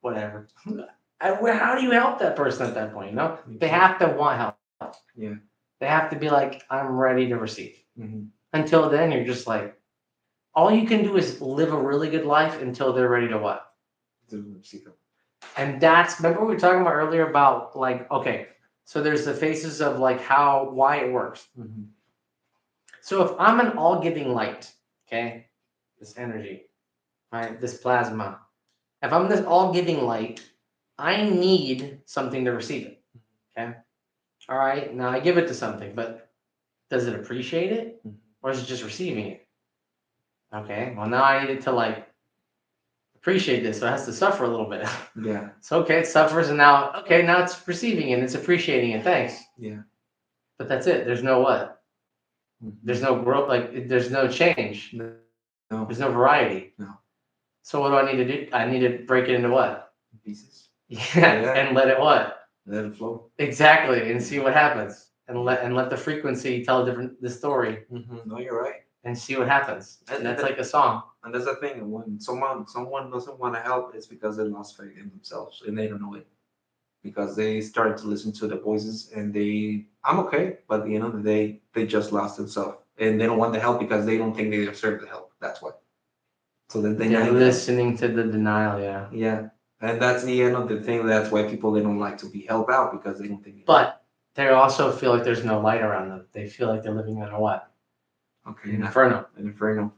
whatever. How do you help that person at that point? You know, they have to want help. Yeah. They have to be like, I'm ready to receive. Mm-hmm. Until then, you're just like, all you can do is live a really good life until they're ready to what? And that's, remember we were talking about earlier about like, okay, so there's the phases of like why it works. Mm-hmm. So if I'm an all giving light, okay, this energy, right, this plasma, if I'm this all giving light, I need something to receive it. Okay. All right. Now I give it to something, but does it appreciate it? Or is it just receiving it? Okay. Well, now I need it to like appreciate this. So it has to suffer a little bit. Yeah. So okay, it suffers and now it's receiving it, it's appreciating it. Thanks. Yeah. But that's it. There's no what? There's no growth, like there's no change. No. There's no variety. No. So what do I need to do? I need to break it into what? Pieces. Yeah. And let it what? Let it flow. Exactly, and see what happens, and let the frequency tell the story. Mm-hmm. No, you're right. And see what happens. And that's like a song. And that's the thing. When someone doesn't want to help, it's because they lost faith in themselves and they don't know it. Because they started to listen to the voices and I'm okay, but at the end of the day, they just lost themselves and they don't want the help because they don't think they deserve the help. That's why. So that they're listening to the denial, yeah. Yeah. And that's the end of the thing. That's why people, they don't like to be helped out because they don't think. But they also feel like there's no light around them. They feel like they're living in a what? Okay. An inferno. An inferno.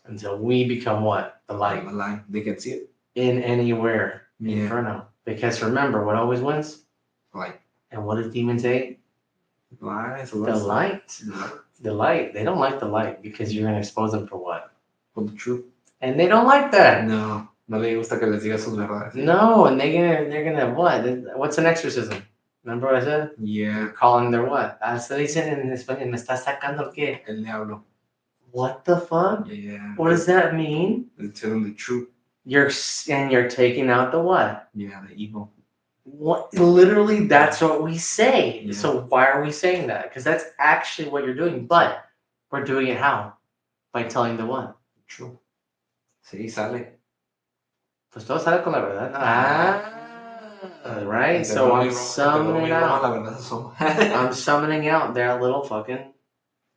Until we become what? The light. The light. They can see it. In anywhere. Yeah. Inferno. Because remember, what always wins? Light. And what do demons hate? Light. The light. The light. They don't like the light because you're going to expose them for what? For the truth. And they don't like that. No. No le gusta que les diga sus verdades. No, and they're gonna what? What's an exorcism? Remember what I said? Yeah. You're calling their what? Se dicen en español, me está sacando qué? El diablo. What the fuck? Yeah. What does that mean? They're telling the truth. You're taking out the what? Yeah, the evil. What? Literally, that's what we say. Yeah. So why are we saying that? Because that's actually what you're doing. But we're doing it how? By telling the what? True. Sí, sale. Pues todo sale con la verdad. Right? So I'm summoning out. I'm summoning out that little fucking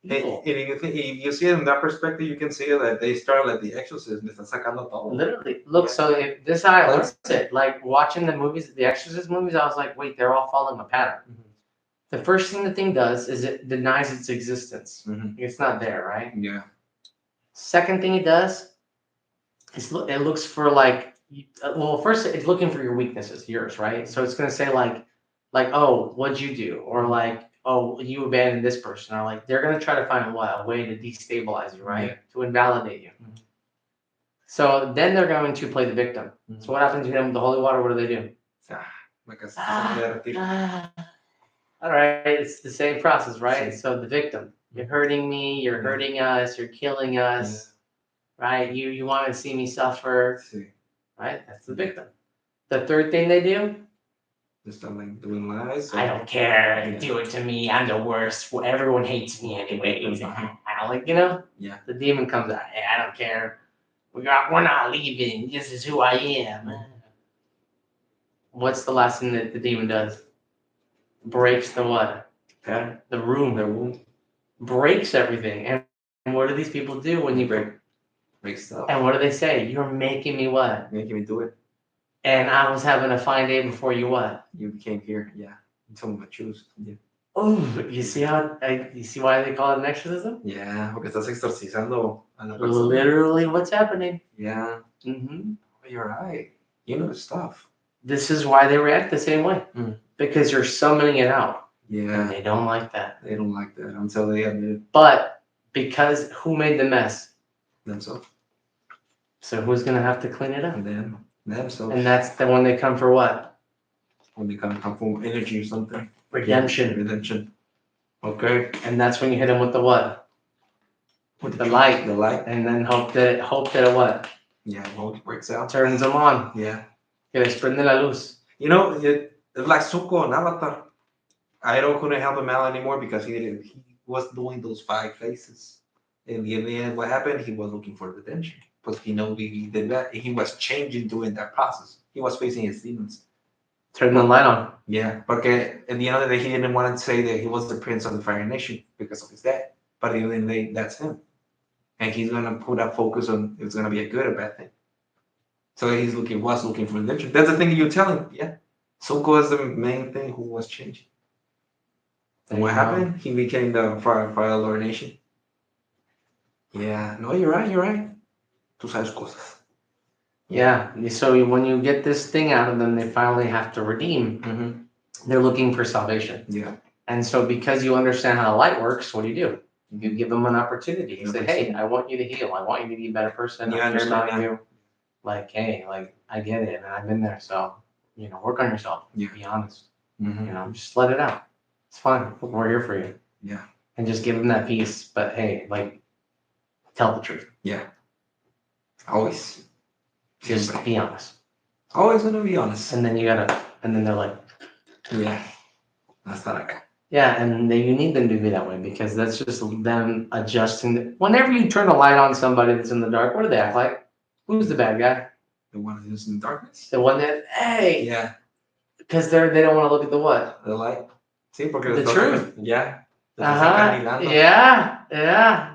evil. If you see it in that perspective, you can see that they start like the Exorcist. Me están sacando todo. Literally. Look, so if this is how I learned it. Like watching the movies, the Exorcist movies, I was like, wait, they're all following a pattern. Mm-hmm. The first thing the thing does is it denies its existence. Mm-hmm. It's not there, right? Yeah. Second thing it does is it looks for like, well, first it's looking for your weaknesses, yours, right? So it's gonna say like, oh, what'd you do? Or like, oh, you abandoned this person. Or like, they're gonna try to find a way to destabilize you, right? Yeah. To invalidate you. Mm-hmm. So then they're going to play the victim. Mm-hmm. So what happens to them with the holy water? What do they do? All right, it's the same process, right? So the victim, you're hurting me, you're hurting us, you're killing us, right? You want to see me suffer. Right? That's the victim. The third thing they do? Just like doing lies. I don't care. Do it to me. I'm the worst. Everyone hates me anyway. I don't like, Yeah. The demon comes out. Hey, I don't care. We're not leaving. This is who I am. what's the last thing that the demon does? Breaks the what? Yeah. The room. The room. Breaks everything. And what do these people do when you break stuff? And what do they say? You're making me what? Making me do it. And I was having a fine day before you what? You came here. Yeah. You told me to choose. Yeah. Oh, you see you see why they call it an exorcism? Yeah, porque estás exorcizando a la persona. Literally what's happening. Yeah. Mm-hmm. You're right. You know the stuff. This is why they react the same way. Because you're summoning it out. Yeah. And they don't like that. They don't like that until they admit it. But because who made the mess? Themselves. So who's going to have to clean it up? Themselves. And that's the when they come for what? When they come from energy or something. Redemption. Yeah, redemption. Okay. And that's when you hit them with the what? With the light. The light. And then hope that it what? Yeah, it works out. Turns them on. Yeah. Que les prende la luz. You know, it's like Zuko and Avatar. Iroh couldn't help him out anymore because he was doing those 5 faces. In the end, what happened? He was looking for redemption. But he know he did that. He was changing during that process. He was facing his demons. Turn the light on. Yeah, porque at the end of the day, he didn't want to say that he was the prince of the Fire Nation because of his dad. But at the end of the day, that's him. And he's going to put that focus on if it's going to be a good or bad thing. So he was looking for redemption. That's the thing you're telling. Yeah. Zuko was the main thing who was changing. And what happened? He became the Fire Lord Nation. Yeah. No, you're right. Tú sabes cosas. Yeah. So when you get this thing out of them, they finally have to redeem. Mm-hmm. They're looking for salvation. Yeah. And so because you understand how the light works, what do? You give them an opportunity. You say, hey, I want you to heal. I want you to be a better person. You understand you. Like, hey, I get it, and I've been there. So, work on yourself. Yeah. Be honest. Mm-hmm. Just let it out. It's fine. We're here for you. Yeah. And just give them that peace. But hey, tell the truth. Yeah. Always. Just be honest. Always gonna be honest. And then and then they're like, yeah, that's not okay. Yeah, and you need them to be that way because that's just them adjusting. Whenever you turn a light on somebody that's in the dark, what do they act like? Who's the bad guy? The one who's in the darkness. The one that, hey. Yeah. Because they don't want to look at the what? The light. Sí, porque the truth. Yeah. Yeah.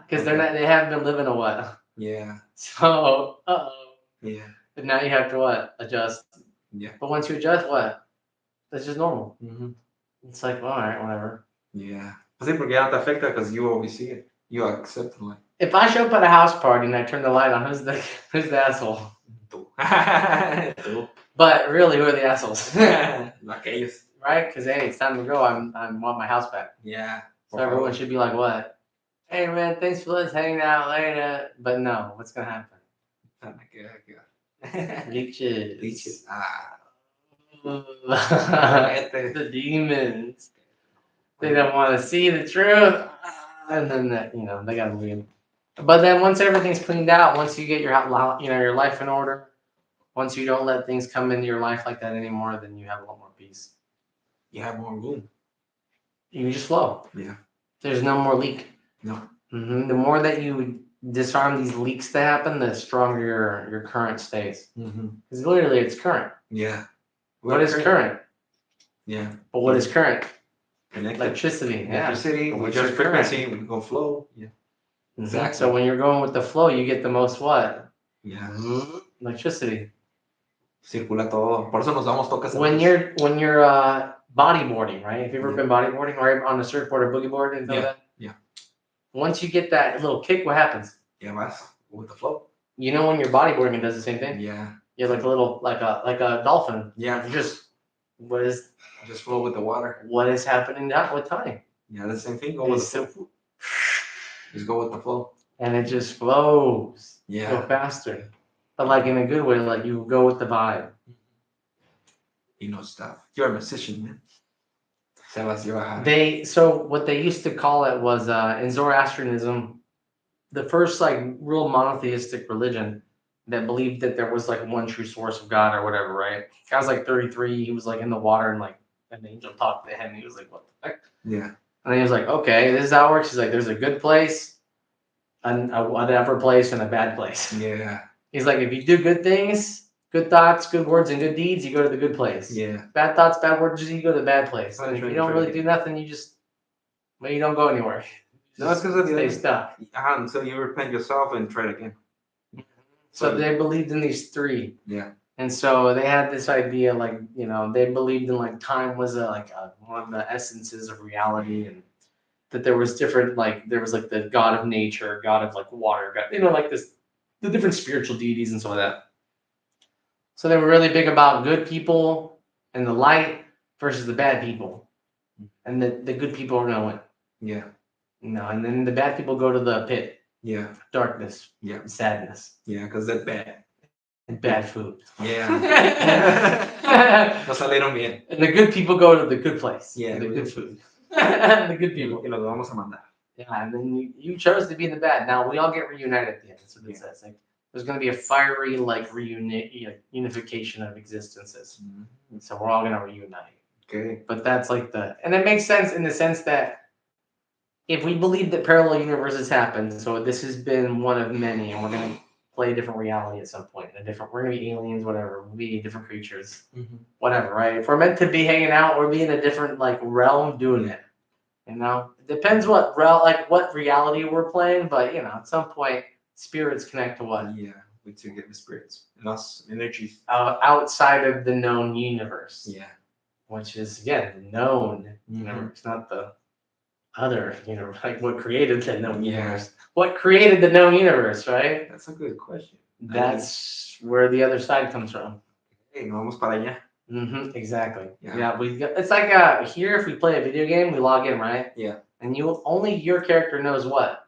Because they haven't been living a what? Yeah. So, Yeah. But now you have to what? Adjust. Yeah. But once you adjust, what? That's just normal. Mm-hmm. It's like, all right, whatever. Yeah. Sí, porque ya no te afecta because you always see it. You accept the light. If I show up at a house party and I turn the light on, who's the asshole? Tú. But really, who are the assholes? Aquellos. Right? Because hey, it's time to go. I want my house back. Yeah. So everyone should be like, what? Hey man, thanks for let's hanging out later. But no, what's gonna happen? Leeches. The demons. They don't want to see the truth. And then they gotta leave. But then once everything's cleaned out, once you get your your life in order, once you don't let things come into your life like that anymore, then you have a lot more peace. You have more room. You just flow. Yeah. There's no more leak. No. Mm-hmm. The more that you disarm these leaks that happen, the stronger your current stays. Because literally, it's current. Yeah. What is current? Yeah. But what is current? Connected. Electricity. Electricity. With your frequency, we go flow. Yeah. Exactly. So when you're going with the flow, you get the most what? Yeah. Electricity. Circula todo. Por eso nos damos toques. When you're bodyboarding, right? Have you ever been bodyboarding or on a surfboard or boogie board and that? Yeah. Once you get that little kick, what happens? Yeah, vas with the flow. You know when you're bodyboarding, it does the same thing. Yeah. You're like a little like a dolphin. Yeah. You just flow with the water. What is happening now with time? Yeah, the same thing. Go with the flow. Just go with the flow. And it just flows. Yeah. Go faster. But like in a good way, like you go with the vibe. You know stuff. You're a musician, man. So what they used to call it was in Zoroastrianism, the first real monotheistic religion that believed that there was one true source of God or whatever, right? Guy was 33, he was in the water and an angel talked to him and he was like, what the heck? Yeah. And then he was like, okay, this is how it works. He's like, there's a good place, a whatever place, and a bad place. Yeah. He's like, if you do good things, good thoughts, good words, and good deeds, you go to the good place. Yeah. Bad thoughts, bad words, you go to the bad place. Try And if to you don't really do nothing, you don't go anywhere. No, it's because of Stay stuck. So you repent yourself and try it again. So they believed in these three. Yeah. And so they had this idea, like, they believed in like time was one of the essences of reality, and that there was different, like there was like the god of nature, god of like water, god, like the different spiritual deities and so like that. So they were really big about good people and the light versus the bad people, and the good people are gonna win. Yeah. And then the bad people go to the pit. Yeah. Darkness. Yeah. Sadness. Yeah, because they're bad. And bad food. Yeah. No salieron bien. And the good people go to the good place. Yeah. The good food. The good people. Y los vamos a mandar. Yeah, and then you chose to be in the bad. Now we all get reunited at the end. That's what it says. Like there's going to be a fiery unification of existences. Mm-hmm. So we're all going to reunite. Okay. But that's like and it makes sense in the sense that if we believe that parallel universes happen, so this has been one of many, and we're going to play a different reality at some point. We're going to be aliens, whatever. We'll be different creatures, whatever, right? If we're meant to be hanging out, we'll be in a different realm doing it. It depends what reality we're playing, but at some point, spirits connect to what? Yeah, we too get the spirits and us energies outside of the known universe. Yeah, which is the known universe, not the other universe. Like what created the known universe? What created the known universe? Right? That's a good question. That's where the other side comes from. Hey, vamos para allá. Exactly. Yeah. It's like here, if we play a video game, we log in, right? Yeah. And only your character knows what.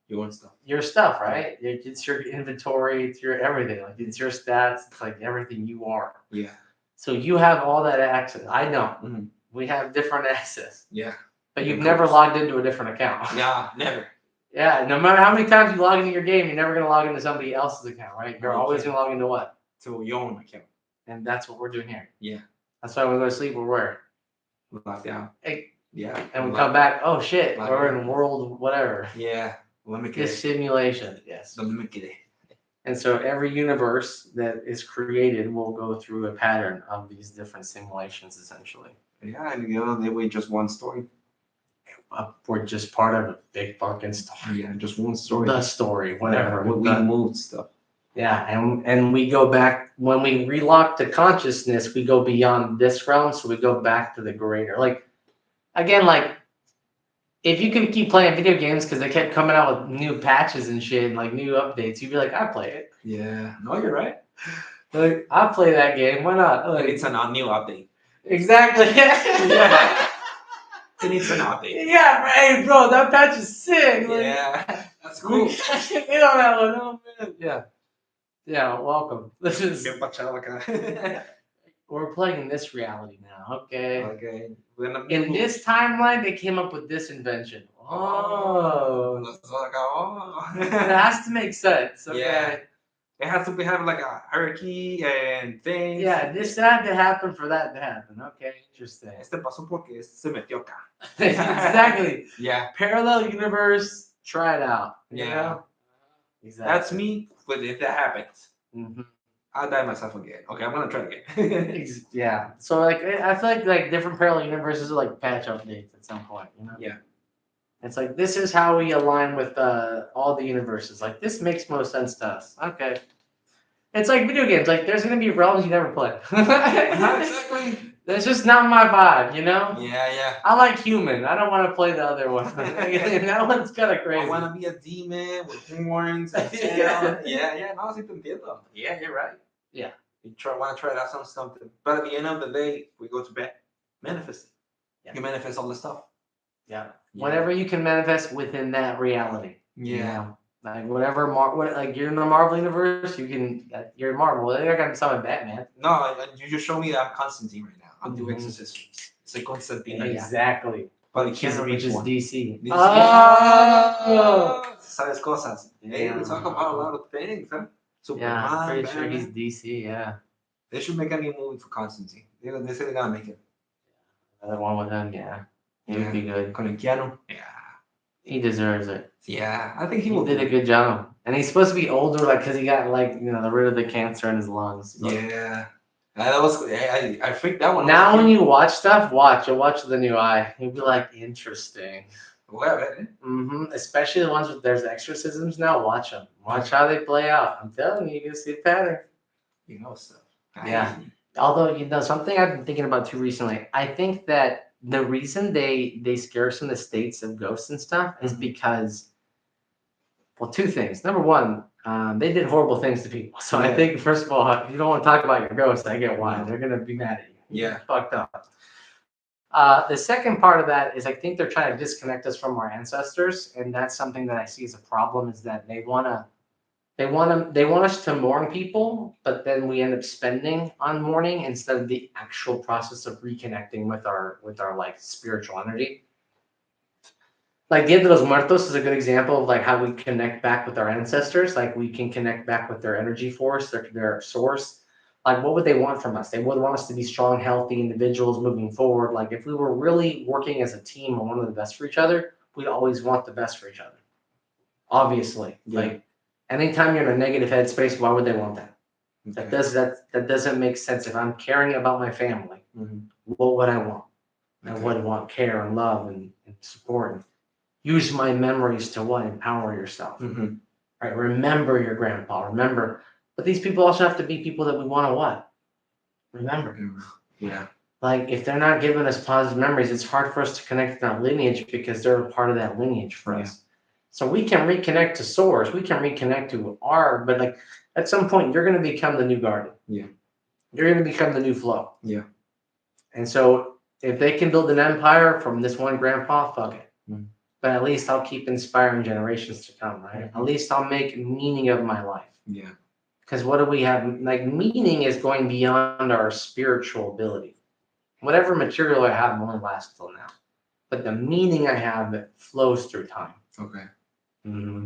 Your stuff. Your stuff, right? It's your inventory. It's your everything. Like it's your stats. It's like everything you are. Yeah. So you have all that access. I don't. We have different access. Yeah. But you've never logged into a different account. Yeah, never. Yeah. No matter how many times you log into your game, you're never gonna log into somebody else's account, right? You're always gonna log into what? To your own account. And that's what we're doing here. Yeah. That's why when we go to sleep, we're where? Locked down. Yeah. And we come back, oh shit, we're in world whatever. Yeah. This simulation. Yes. And so every universe that is created will go through a pattern of these different simulations, essentially. Yeah, and they wait just one story. We're just part of a big fucking story. Yeah, just one story. The story, whatever. We moved stuff. Yeah, and we go back when we relock to consciousness. We go beyond this realm, so we go back to the greater. If you can keep playing video games because they kept coming out with new patches and shit and new updates, you'd be like, I play it. Yeah, no, you're right. I play that game. Why not? It's a new update. Exactly. Yeah. It needs an update. Yeah, right, bro. That patch is sick. Yeah, that's cool. Get on that one, oh man. Yeah. Yeah, welcome. This is. We're playing in this reality now. Okay. In this timeline, they came up with this invention. Oh. It has to make sense. Okay. Yeah. It has to have a hierarchy and things. Yeah, this had to happen for that to happen. Okay, interesting. Este pasó porque se metió acá. Exactly. Yeah. Parallel universe. Try it out. Yeah. Exactly. That's me. But if that happens, I'll die myself again. Okay, I'm gonna try again. Yeah. So I feel like different parallel universes are patch updates at some point. Yeah. It's this is how we align with all the universes. This makes most sense to us. Okay. It's like video games. There's gonna be realms you never play. Exactly. That's just not my vibe, Yeah. I like human. I don't want to play the other one. That one's kind of crazy. I want to be a demon with horns and tail. Yeah. No, sí te entiendo. Yeah, you're right. Yeah. You want to try out something. But at the end of the day, we go to bed. Manifest. Yeah. You manifest all the stuff. Yeah. Whatever you can manifest within that reality. Yeah. Whatever, you're in the Marvel universe, you're Marvel. They're gonna summon Batman. No, you just show me that I'm Constantine right now. I'm doing exorcisms. It's like Constantine. Exactly. But which is DC. Oh! Sabes cosas. Hey, we talk about a lot of things, huh? Superman, I'm pretty sure he's DC, yeah. They should make a new movie for Constantine. They say they're gonna make it. Another one with him, yeah. He would be good. Con el Keanu. Yeah. He deserves it. Yeah, I think he did a good job. And he's supposed to be older, like, because he got, like, rid of the cancer in his lungs. Yeah. That was I freaked that one. Now when you watch stuff, you'll watch The New Eye. You'll be like, interesting. Especially the ones with there's exorcisms now. Watch them. Watch how they play out. I'm telling you, you can see a pattern. You know stuff. Yeah. Although something I've been thinking about too recently. I think that the reason they scare us in the states of ghosts and stuff is because, well, two things. Number one, they did horrible things to people. So I think, first of all, if you don't want to talk about your ghosts, I get why. They're gonna be mad at you. Yeah. Fucked up. The second part of that is I think they're trying to disconnect us from our ancestors, and that's something that I see as a problem. Is that they want us to mourn people, but then we end up spending on mourning instead of the actual process of reconnecting with our like spiritual energy. Like Dia de los Muertos is a good example of like how we connect back with our ancestors. Like we can connect back with their energy force, their source. Like what would they want from us? They would want us to be strong, healthy individuals moving forward. Like if we were really working as a team and wanted the best for each other, we'd always want the best for each other. Obviously. Yeah. Like anytime you're in a negative headspace, why would they want that? Okay. That doesn't make sense. If I'm caring about my family, what would I want? I would want care and love and support. And use my memories to what? Empower yourself. Right? Remember your grandpa. Remember. But these people also have to be people that we want to what? Remember. Yeah. Like if they're not giving us positive memories, it's hard for us to connect to that lineage because they're a part of that lineage for us. So we can reconnect to source. We can reconnect to but like at some point you're going to become the new garden. Yeah. You're going to become the new flow. Yeah. And so if they can build an empire from this one grandpa, fuck it. But at least I'll keep inspiring generations to come, right? At least I'll make meaning of my life. Yeah. Because what do we have? Like meaning is going beyond our spiritual ability. Whatever material I have only lasts till now. But the meaning I have flows through time. Okay.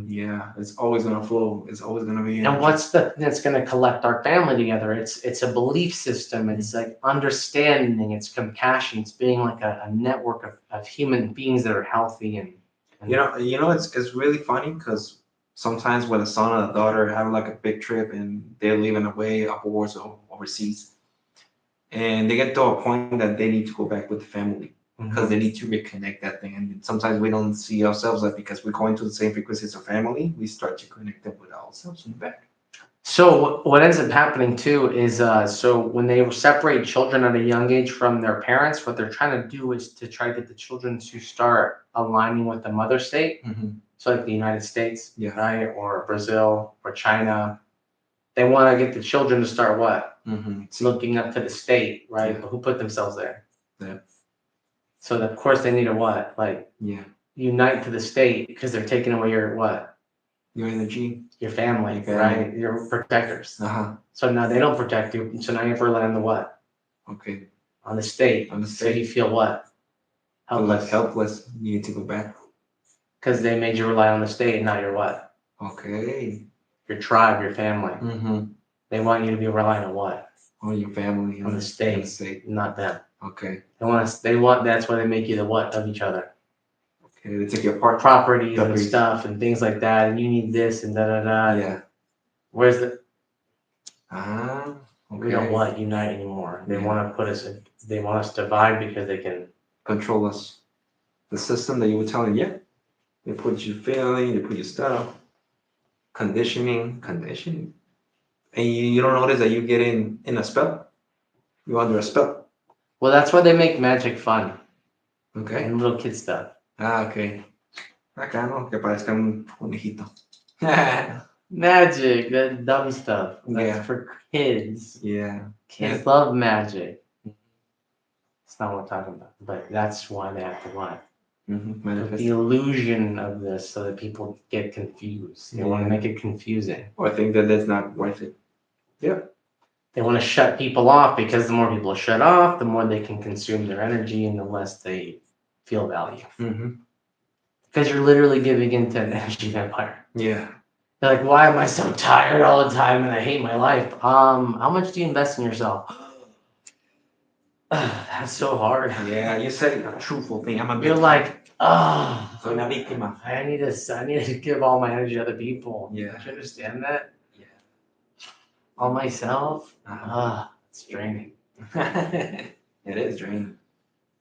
Yeah, it's always gonna flow. It's always gonna be. And what's that's gonna collect our family together? It's a belief system. It's like understanding. It's compassion. It's being like a network of human beings that are healthy and it's really funny because sometimes when a son or a daughter have like a big trip and they're living away upwards or overseas, and they get to a point that they need to go back with the family. Because they need to reconnect that thing, and sometimes we don't see ourselves like because we're going to the same frequencies of family, we start to connect them with ourselves in the back. So what ends up happening too is so when they separate children at a young age from their parents, what they're trying to do is to try to get the children to start aligning with the mother state. So like the United States, right, or Brazil or China, they want to get the children to start what? Looking up to the state, right? But who put themselves there? Yeah. So of course they need to what? Like unite to the state because they're taking away your what? Your energy, your family, right? Your protectors. So now they don't protect you. So now you have to rely on the what? Okay. On the state. On the state. So you feel what? Helpless. Helpless. You need to go back. Because they made you rely on the state, not your what? Okay. Your tribe, your family. They want you to be relying on what? On your family. On the state. Not them. Okay. That's why they make you the what of each other. Okay, they take your part properties and stuff and things like that, and you need this and da da da. Yeah. Where's the? Okay. We don't want unite anymore. They want to put us. They want us to divide because they can control us. The system that you were telling, they put you feeling, they put your stuff, conditioning, and you don't notice that you get in a spell. You're under a spell. Well, that's why they make magic fun. Okay. And little kid stuff. Okay. Acá no, que parezca un conejito. Magic, that dumb stuff. That's for kids. Yeah. Kids love magic. It's not what I'm talking about. But that's why they have to what? The illusion of this so that people get confused. They want to make it confusing. Or think that that's not worth it. Yeah. They want to shut people off because the more people shut off, the more they can consume their energy and the less they feel value. Because you're literally giving into an energy vampire. Yeah. They're like, why am I so tired all the time and I hate my life? How much do you invest in yourself? That's so hard. Yeah, you said a truthful thing. I'm a You're victim. like, Soy una víctima. I need to give all my energy to other people. Yeah. Don't you understand that? Yeah. All myself? Uh-huh. It's draining. It is draining.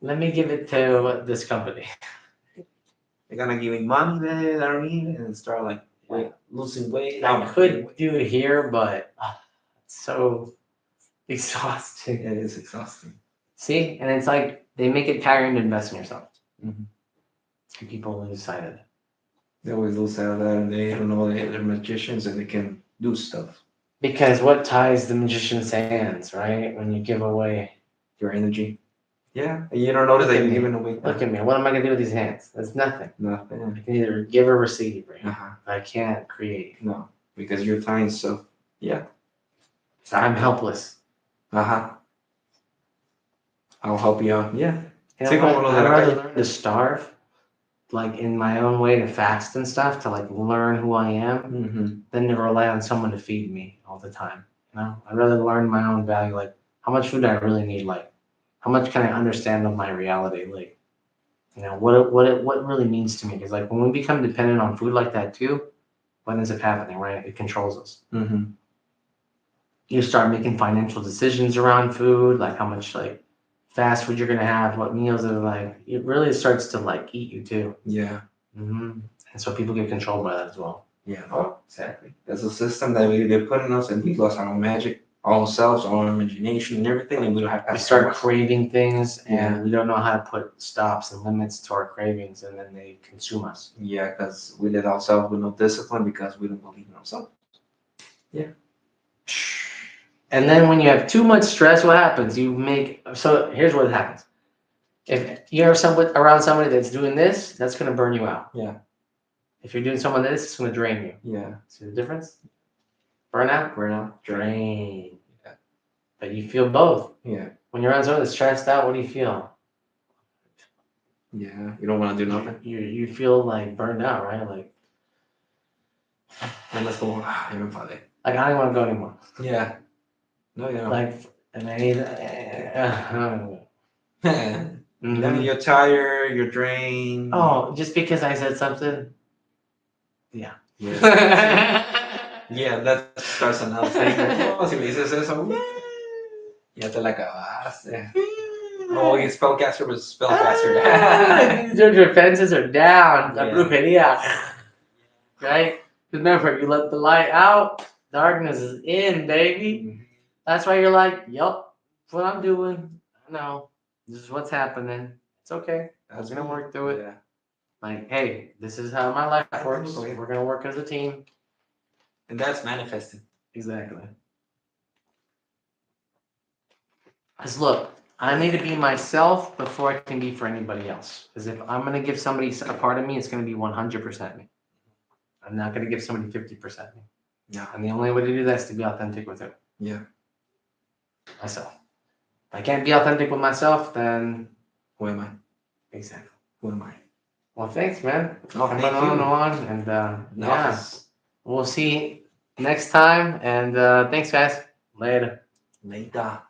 Let me give it to this company. They're gonna give me money that I don't need and start like losing weight. I could do it here, but it's so exhausting. It is exhausting. See? And it's like they make it tiring to invest in yourself. Mm-hmm. And people lose sight of it. They always lose sight of that, and they don't know they're magicians and they can do stuff. Because what ties the magician's hands, right? When you give away your energy. Yeah, and you don't notice that you're giving away. Look at me. What am I gonna do with these hands? That's nothing. Nothing. I can either give or receive, right? Uh-huh. I can't create. No, because you're tying stuff. Yeah. I'm helpless. Uh-huh. I'll help you out. Yeah. You know what? I'd rather learn to starve, like in my own way, to fast and stuff, to like learn who I am, than to rely on someone to feed me all the time. You know, I'd rather learn my own value. Like, how much food do I really need? Like, how much can I understand of my reality? Like, you know, what it really means to me. Because like when we become dependent on food like that too, what ends up happening, right? It controls us. Mm-hmm. You start making financial decisions around food, like how much like fast food you're gonna have, what meals are like. It really starts to like eat you too. Yeah. Mm-hmm. And so people get controlled by that as well. Yeah. Oh, exactly. That's a system that they put in us, and we lost our own magic, our own selves, our own imagination, and everything, and we don't have. We start craving things, and we don't know how to put stops and limits to our cravings, and then they consume us. Yeah, because we let ourselves with no discipline because we don't believe in ourselves. Yeah. And then when you have too much stress, what happens? So here's what happens. If you're around somebody that's doing this, that's going to burn you out. Yeah. If you're doing someone this, it's going to drain you. Yeah. See the difference? Burnout? Drain. Yeah. But you feel both. Yeah. When you're around someone that's stressed out, what do you feel? Yeah. You don't want to do nothing. You feel like burned out, right? Like, and let's go. Like, I don't want to go anymore. Yeah. No, yeah. Like, and I need. Then you're tired, you're drained. Oh, just because I said something? Yeah. Yeah, that starts another thing. Oh, si me dices eso, ya te la acabaste. Oh, you spellcaster was spellcaster. Your defenses are down. La brujeria. Right? Remember, you let the light out, darkness is in, baby. That's why you're like, yup, that's what I'm doing. I know. This is what's happening. It's okay. I'm going to work through it. Yeah. Like, hey, this is how my life works. We're going to work as a team. And that's manifesting. Exactly. Because look, I need to be myself before I can be for anybody else. Because if I'm going to give somebody a part of me, it's going to be 100% me. I'm not going to give somebody 50% me. Yeah. And the only way to do that is to be authentic with it. Yeah. Myself. If I can't be authentic with myself, then who am I? Exactly. Who am I? Well, thanks, man. Oh, thank you. And yeah, we'll see next time. And thanks, guys. Later. Later.